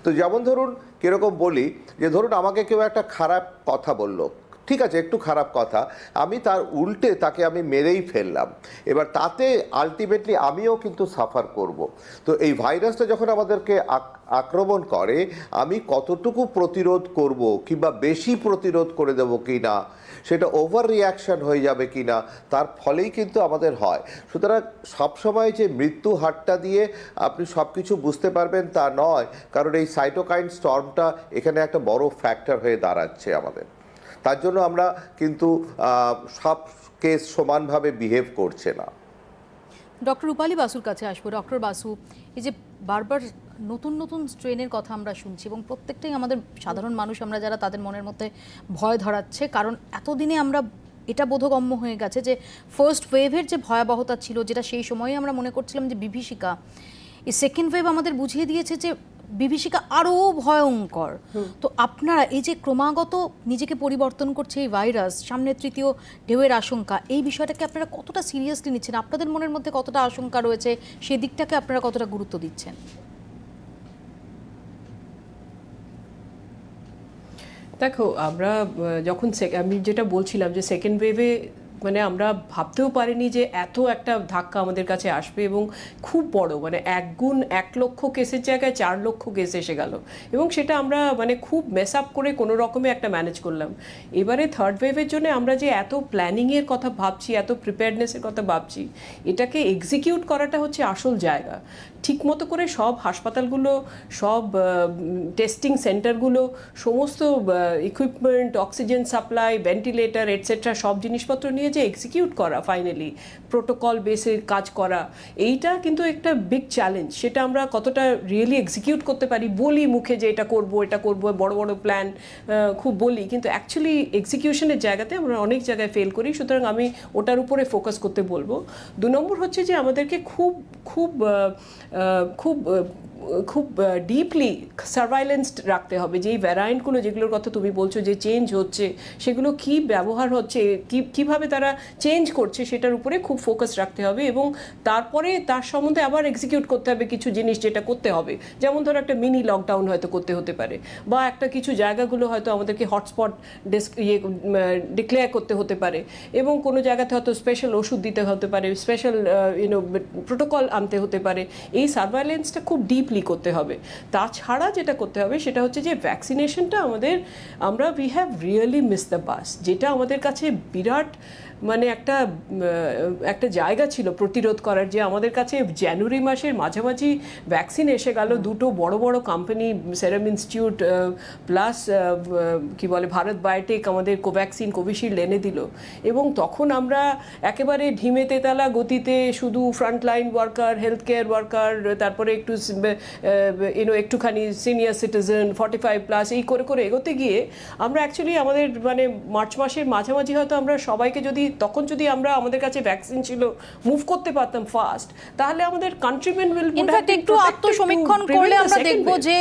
তো যেমন ধরুন, কীরকম বলি, যে ধরুন আমাকে কেউ একটা খারাপ কথা বলল, ঠিক আছে, একটু খারাপ কথা, আমি তার উল্টে তাকে আমি মেরেই ফেললাম, এবার তাতে আলটিমেটলি আমিও কিন্তু সাফার করব। তো এই ভাইরাসটা যখন আমাদেরকে আক্রমণ করে, আমি কতটুকু প্রতিরোধ করব কিংবা বেশি প্রতিরোধ করে দেবো কি না, সেটা ওভার রিয়াকশন হয়ে যাবে কি না, তার ফলেই কিন্তু আমাদের হয়। সুতরাং সবসময় যে মৃত্যু হারটা দিয়ে আপনি সব কিছু বুঝতে পারবেন তা নয়, কারণ এই সাইটোকাইন স্টর্মটা এখানে একটা বড় ফ্যাক্টর হয়ে দাঁড়াচ্ছে আমাদের। তার জন্য আমরা কিন্তু সব কেস সমানভাবে বিহেভ করছে না। ডক্টর রূপালী বাসুর কাছে আসবো। ডক্টর বাসু, এই যে বারবার নতুন নতুন স্ট্রেনের কথা আমরা শুনছি এবং প্রত্যেকটাই আমাদের সাধারণ মানুষ আমরা যারা তাদের মনের মধ্যে ভয় ধরাচ্ছে, কারণ এতদিনে আমরা এটা বোধগম্য হয়ে গেছে যে ফার্স্ট ওয়েভের যে ভয়াবহতা ছিল, যেটা সেই সময়ে আমরা মনে করছিলাম যে বিভীষিকা, এই সেকেন্ড ওয়েভ আমাদের বুঝিয়ে দিয়েছে যে বিভীষিকা আরও ভয়ঙ্কর। তো আপনারা এই যে ক্রমাগত নিজেকে পরিবর্তন করছে এই ভাইরাস, সামনে তৃতীয় ঢেউয়ের আশঙ্কা, এই বিষয়টাকে আপনারা কতটা সিরিয়াসলি নিচ্ছেন? আপনাদের মনের মধ্যে কতটা আশঙ্কা রয়েছে, সেই দিকটাকে আপনারা কতটা গুরুত্ব দিচ্ছেন? দেখো, আমরা যখন আমি যেটা বলছিলাম যে সেকেন্ড ওয়েভে মানে আমরা ভাবতেও পারিনি যে এত একটা ধাক্কা আমাদের কাছে আসবে এবং খুব বড়, মানে 1 লক্ষ কেসের জায়গায় 4 লক্ষ কেস এসে গেল এবং সেটা আমরা মানে খুব মেস আপ করে কোনো রকমে একটা ম্যানেজ করলাম। এবারে থার্ড ওয়েভের জন্য আমরা যে এত প্ল্যানিংয়ের কথা ভাবছি, এত প্রিপেয়ারনেসের কথা ভাবছি, এটাকে এক্সিকিউট করাটা হচ্ছে আসল জায়গা। ঠিকমতো করে সব হাসপাতালগুলো, সব টেস্টিং সেন্টারগুলো, সমস্ত equipment, oxygen supply, ventilator etcetera সব জিনিসপত্র নিয়ে যে এক্সিকিউট করা, ফাইনালি প্রোটোকল বেসে কাজ করা, এইটা কিন্তু একটা বিগ চ্যালেঞ্জ। সেটা আমরা কতটা রিয়েলি এক্সিকিউট করতে পারি, বলি মুখে যে এটা করব বড় বড় প্ল্যান খুব বলি, কিন্তু অ্যাকচুয়ালি এক্সিকিউশনের জায়গাতে আমরা অনেক জায়গায় ফেল করি। সুতরাং আমি ওটার উপরে ফোকাস করতে বলবো। 2 নম্বর হচ্ছে যে আমাদেরকে খুব খুব খুব খুব ডিপলি সার্ভাইলেন্স রাখতে হবে। যে এই ভ্যারায়েন্টগুলো যেগুলোর কথা তুমি বলছো যে চেঞ্জ হচ্ছে, সেগুলো কি ব্যবহার হচ্ছে, কিভাবে তারা চেঞ্জ করছে, সেটার উপরে খুব ফোকাস রাখতে হবে এবং তারপরে তার সম্বন্ধে আবার এক্সিকিউট করতে হবে কিছু জিনিস যেটা করতে হবে। যেমন ধরো একটা মিনি লকডাউন হয়তো করতে হতে পারে, বা একটা কিছু জায়গাগুলো হয়তো আমাদেরকে হটস্পট ডিক্লেয়ার করতে হতে পারে এবং কোনো জায়গাতে হয়তো স্পেশাল ওষুধ দিতে হতে পারে, স্পেশাল প্রোটোকল আনতে হতে পারে। এই সার্ভাইলেন্সটা খুব ডিপলি করতে হবে। তাছাড়া যেটা করতে হবে সেটা হচ্ছে যে ভ্যাকসিনেশনটা we have really miss the bus, যেটা আমাদের কাছে বিরাট মানে একটা জায়গা ছিল প্রতিরোধ করার, যে আমাদের কাছে জানুয়ারি মাসের মাঝামাঝি ভ্যাকসিন এসে গেল। 2 বড় বড় কোম্পানি, সেরাম ইনস্টিটিউট প্লাস কি বলে ভারত বায়োটেক আমাদের কোভ্যাক্সিন, কোভিশিল্ড এনে দিল এবং তখন আমরা একেবারে ঢিমে তেতালা গতিতে শুধু frontline worker, health care worker, তারপরে একটুখানি সিনিয়র সিটিজেন 45+ এই করে করে এগোতে গিয়ে আমরা অ্যাকচুয়ালি আমাদের মানে মার্চ মাসের মাঝামাঝি হয়তো আমরা সবাইকে তখন যদি আমরা আমাদের কাছে ভ্যাকসিন ছিল, মুভ করতে পারতাম ফাস্ট, তাহলে আমাদের কান্ট্রিমেন ইনফ্যাক্ট একটু আত্মসমীক্ষণ করলে আমরা দেখব যে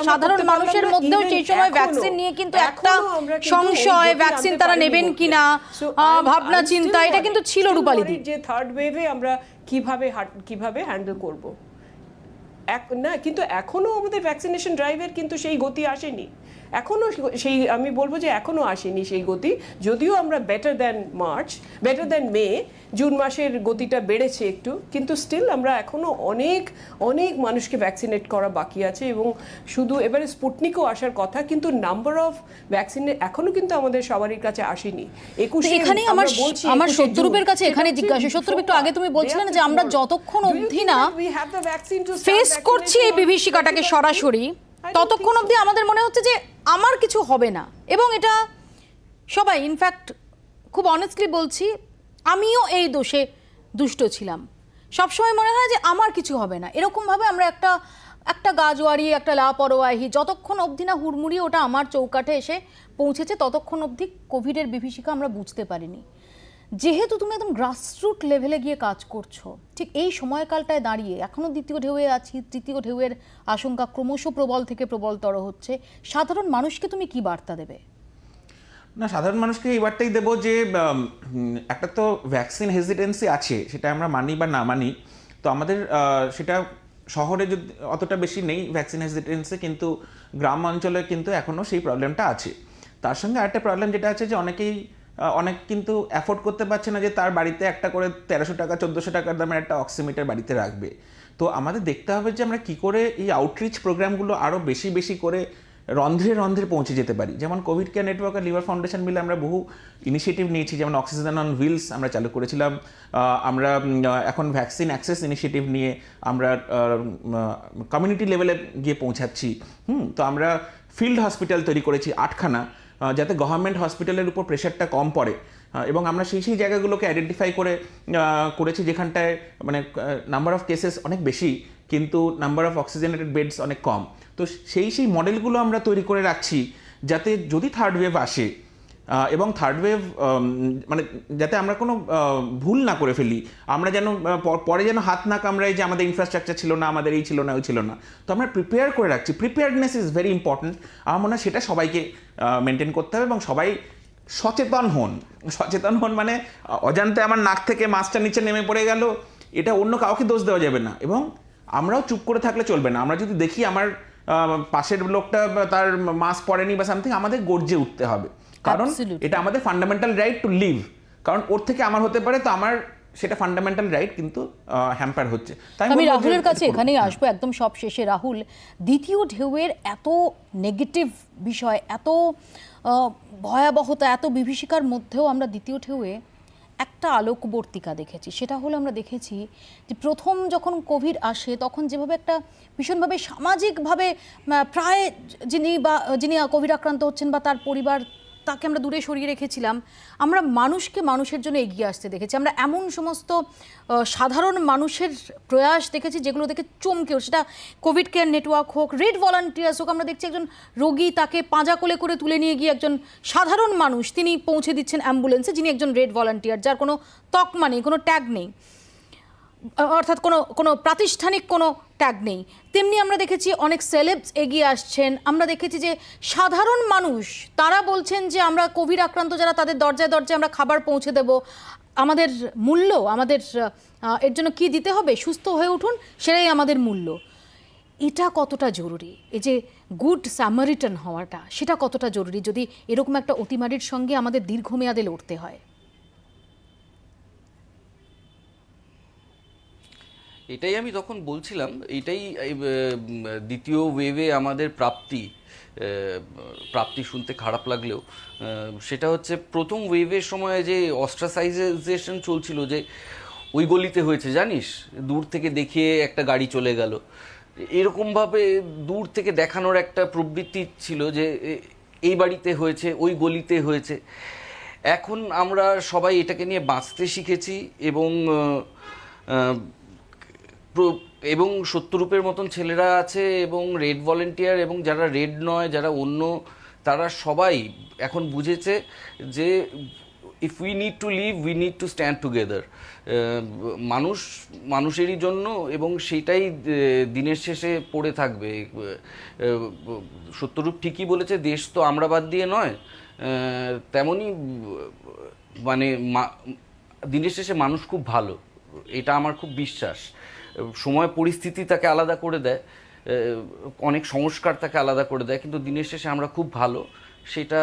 সাধারণ মানুষের মধ্যেও সেই সময় ভ্যাকসিন নিয়ে কিন্তু একটা সংশয়, ভ্যাকসিন তারা নেবেন কিনা ভাবনা চিন্তা, এটা কিন্তু ছিল রূপালী দি। যে থার্ড ওয়েভে আমরা কিভাবে হ্যান্ডেল করব না, কিন্তু এখনো আমাদের ভ্যাকসিনেশন ড্রাইভের কিন্তু সেই গতি আসেনি এখনো, সেই আমি বলবো যে এখনো আসেনি সেই গতি। যদিও আমরা বেটার দ্যান মে, জুন মাসের গতিটা বেড়েছে একটু, কিন্তু স্টিল আমরা এখনো অনেক অনেক মানুষকে ভ্যাকসিনেট করা বাকি আছে এবং শুধু এবারে স্পুটনিকও আসার কথা, কিন্তু নাম্বার অফ ভ্যাকসিনে এখনো কিন্তু আমাদের সবারই কাছে আসেনি। 21 এখানে আমার সত্যরূপের কাছে এখানে জিজ্ঞাসা, সত্যরূপ একটু আগে তুমি বলছিলেন যে আমরা যতক্ষণ অবধি না ফেস করছি এই বিভীষিকাটাকে সরাসরি, ততক্ষণ অবধি আমাদের মনে হচ্ছে যে আমার কিছু হবে না, এবং এটা সবাই ইনফ্যাক্ট খুব অনেস্টলি বলছি, আমিও এই দোষে দুষ্ট ছিলাম। সবসময় মনে হয় যে আমার কিছু হবে না, এরকমভাবে আমরা একটা গাজোয়ারি, একটা লাপরোয়াহি, যতক্ষণ অবধি না হুড়মুড়ি ওটা আমার চৌকাঠে এসে পৌঁছেছে ততক্ষণ অবধি কোভিডের বিভীষিকা আমরা বুঝতে পারিনি। যেহেতু তুমি একদম গ্রাসরুট লেভেলে গিয়ে কাজ করছো, ঠিক এই সময়কালটায় দাঁড়িয়ে এখনও দ্বিতীয় ঢেউয়ে আছি, তৃতীয় ঢেউয়ের আশঙ্কা ক্রমশ প্রবল থেকে প্রবলতর হচ্ছে, সাধারণ মানুষকে তুমি কি বার্তা দেবে? না, সাধারণ মানুষকে এই বার্তাই দেবো যে একটা তো ভ্যাকসিন হেজিটেন্সি আছে, সেটা আমরা মানি বা না মানি, তো আমাদের সেটা শহরে যদি অতটা বেশি নেই ভ্যাকসিন হেজিটেন্সি, কিন্তু গ্রাম অঞ্চলে কিন্তু এখনও সেই প্রবলেমটা আছে। তার সঙ্গে আরেকটা প্রবলেম যেটা আছে যে অনেক কিন্তু অ্যাফোর্ড করতে পারছে না যে তার বাড়িতে একটা করে 1300 টাকা 1400 টাকার দামের একটা অক্সিমিটার বাড়িতে রাখবে। তো আমাদের দেখতে হবে যে আমরা কি করে এই আউটরিচ প্রোগ্রামগুলো আরও বেশি বেশি করে রন্ধ্রে রন্ধ্রে পৌঁছে যেতে পারি। যেমন কোভিড কেয়ার নেটওয়ার্ক আর লিভার ফাউন্ডেশন মিলে আমরা বহু ইনিশিয়েটিভ নিয়েছি, যেমন অক্সিজেন অন হুইলস আমরা চালু করেছিলাম। আমরা এখন ভ্যাকসিন অ্যাক্সেস ইনিশিয়েটিভ নিয়ে আমরা কমিউনিটি লেভেলে গিয়ে পৌঁছাচ্ছি। তো আমরা ফিল্ড হসপিটাল তৈরি করেছি 8খানা, যাতে গভর্নমেন্ট হসপিটালের উপর প্রেশারটা কম পড়ে, এবং আমরা সেই জায়গাগুলোকে আইডেন্টিফাই করেছি যেখানটায় মানে নাম্বার অফ কেসেস অনেক বেশি, কিন্তু নাম্বার অফ অক্সিজেনেটেড বেডস অনেক কম। তো সেই মডেলগুলো আমরা তৈরি করে রাখছি যাতে যদি থার্ড ওয়েভ আসে এবং থার্ড ওয়েভ মানে যাতে আমরা কোনো ভুল না করে ফেলি, আমরা যেন পরে যেন হাত না কামড়াই যে আমাদের ইনফ্রাস্ট্রাকচার ছিল না, আমাদের এই ছিল না, ওই ছিল না। তো আমরা প্রিপেয়ার করে রাখছি। Preparedness is very important. আমার মনে হয় সেটা সবাইকে মেনটেন করতে হবে এবং সবাই সচেতন হন মানে অজান্তে আমার নাক থেকে মাছটা নিচে নেমে পড়ে গেল, এটা অন্য কাউকে দোষ দেওয়া যাবে না। এবং আমরাও চুপ করে থাকলে চলবে না। আমরা যদি দেখি আমার পাশের লোকটা তার মাস্ক পরেনি বা সামথিং, আমাদের গর্জে উঠতে হবে, কারণ এটা আমাদের ফান্ডামেন্টাল রাইট টু লিভ। কারণ ওর থেকে আমার হতে পারে, তো আমার সেটা ফান্ডামেন্টাল রাইট কিন্তু হ্যাম্পার হচ্ছে। আমি রাহুলের কাছে এখানেই আসবো একদম সব শেষে। রাহুল, দ্বিতীয় ঢেউয়ের এত নেগেটিভ বিষয়, এত ভয়াবহতা, এত বিভীষিকার মধ্যেও আমরা দ্বিতীয় ঢেউয়ে একটা আলোকবর্তিকা দেখেছি। সেটা হলো আমরা দেখেছি যে প্রথম যখন কোভিড আসে তখন যেভাবে একটা ভীষণভাবে সামাজিকভাবে প্রায় যিনি কোভিড আক্রান্ত হচ্ছেন বা তার পরিবার, তাকে আমরা দূরে সরিয়ে রেখেছিলাম, আমরা মানুষকে মানুষের জন্য এগিয়ে আসতে দেখেছি। আমরা এমন সমস্ত সাধারণ মানুষের প্রয়াস দেখেছি যেগুলো দেখে চমকেও, সেটা কোভিড কেয়ার নেটওয়ার্ক হোক, রেড ভলান্টিয়ার্স হোক। আমরা দেখছি একজন রোগী, তাকে পাঁজা কোলে করে তুলে নিয়ে গিয়ে একজন সাধারণ মানুষ তিনি পৌঁছে দিচ্ছেন অ্যাম্বুলেন্সে, যিনি একজন রেড ভলান্টিয়ার, যার কোনো তকমা নেই, কোনো ট্যাগ নেই, অর্থাৎ কোনো প্রাতিষ্ঠানিক কোনো ট্যাগ নেই। তেমনি আমরা দেখেছি অনেক সেলেবস এগিয়ে আসছেন। আমরা দেখেছি যে সাধারণ মানুষ তারা বলছেন যে আমরা কোভিড আক্রান্ত যারা, তাদের দরজায় দরজায় আমরা খাবার পৌঁছে দেব, আমাদের মূল্য, আমাদের এর জন্য কি দিতে হবে, সুস্থ হয়ে উঠুন, সেটাই আমাদের মূল্য। এটা কতটা জরুরি, এই যে গুড স্যামারিটান হওয়াটা, সেটা কতটা জরুরি যদি এরকম একটা অতিমারির সঙ্গে আমাদের দীর্ঘমেয়াদে লড়তে হয়? এটাই আমি তখন বলছিলাম, এটাই দ্বিতীয় ওয়েভে আমাদের প্রাপ্তি শুনতে খারাপ লাগলেও সেটা হচ্ছে প্রথম ওয়েভের সময় যে অস্ট্রাসাইজেশন চলছিল, যে ওই গলিতে হয়েছে জানিস, দূর থেকে দেখিয়ে একটা গাড়ি চলে গেল, এরকমভাবে দূর থেকে দেখানোর একটা প্রবৃত্তি ছিল যে এই বাড়িতে হয়েছে, ওই গলিতে হয়েছে। এখন আমরা সবাই এটাকে নিয়ে বাঁচতে শিখেছি এবং সত্যরূপের মতন ছেলেরা আছে এবং রেড ভলেন্টিয়ার এবং যারা রেড নয়, যারা অন্য, তারা সবাই এখন বুঝেছে যে if we need to live, we need to stand together. মানুষেরই জন্য, এবং সেটাই দিনের শেষে পড়ে থাকবে। সত্যরূপ ঠিকই বলেছে, দেশ তো আমরা বাদ দিয়ে নয়। তেমনই মানে দিনের শেষে মানুষ খুব ভালো, এটা আমার খুব বিশ্বাস। সময় পরিস্থিতি তাকে আলাদা করে দেয়, অনেক সংস্কার তাকে আলাদা করে দেয়, কিন্তু দিনের শেষে আমরা খুব ভালো, সেটা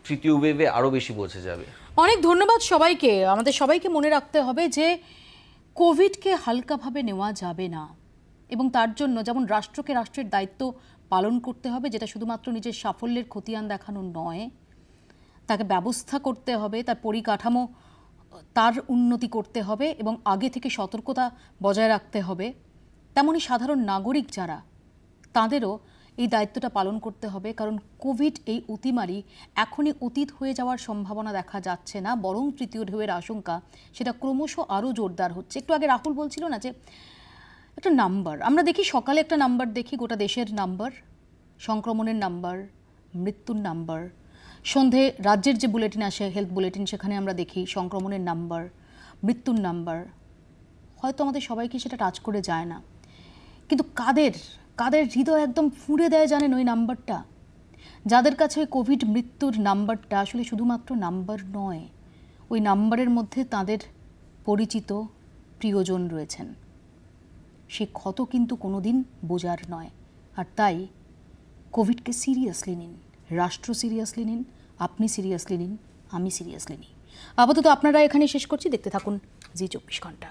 তৃতীয় ওয়েভে আরও বেশি বোঝা যাবে। অনেক ধন্যবাদ সবাইকে। আমাদের সবাইকে মনে রাখতে হবে যে কোভিডকে হালকাভাবে নেওয়া যাবে না, এবং তার জন্য যেমন রাষ্ট্রকে রাষ্ট্রের দায়িত্ব পালন করতে হবে, যেটা শুধুমাত্র নিজের সাফল্যের খতিয়ান দেখানো নয়, তাকে ব্যবস্থা করতে হবে, তার পরিকাঠামো, তার উন্নতি করতে হবে এবং আগে থেকে সতর্কতা বজায় রাখতে হবে। তেমনি সাধারণ নাগরিক যারা, তাদেরও এই দায়িত্বটা পালন করতে হবে, কারণ কোভিড এই অতিমারি এখনই অতীত হয়ে যাওয়ার সম্ভাবনা দেখা যাচ্ছে না, বরং তৃতীয় ঢেউয়ের আশঙ্কা সেটা ক্রমশ আরও জোরদার হচ্ছে। একটু আগে রাহুল বলছিল না যে একটা নাম্বার আমরা দেখি, সকালে একটা নাম্বার দেখি, গোটা দেশের নাম্বার, সংক্রমণের নাম্বার, মৃত্যুর নাম্বার। সন্ধে রাজ্যের যে বুলেটিন আসে, হেলথ বুলেটিন, সেখানে আমরা দেখি সংক্রমণের নাম্বার, মৃত্যুর নাম্বার। হয়তো আমাদের সবাইকে সেটা টাচ করে যায় না, কিন্তু কাদের হৃদয় একদম ফুঁড়ে দেয় জানেন ওই নাম্বারটা? যাদের কাছে ওই কোভিড মৃত্যুর নাম্বারটা আসলে শুধুমাত্র নাম্বার নয়, ওই নাম্বারের মধ্যে তাদের পরিচিত প্রিয়জন রয়েছেন। সে ক্ষত কিন্তু কোনোদিন বোঝার নয়। আর তাই কোভিডকে সিরিয়াসলি নিন, রাষ্ট্র সিরিয়াসলি নিন, আপনি সিরিয়াসলি নিন, আমি সিরিয়াসলি নিই। আপাতত আপনারা এখানে শেষ করছি। দেখতে থাকুন জি 24 ঘন্টা।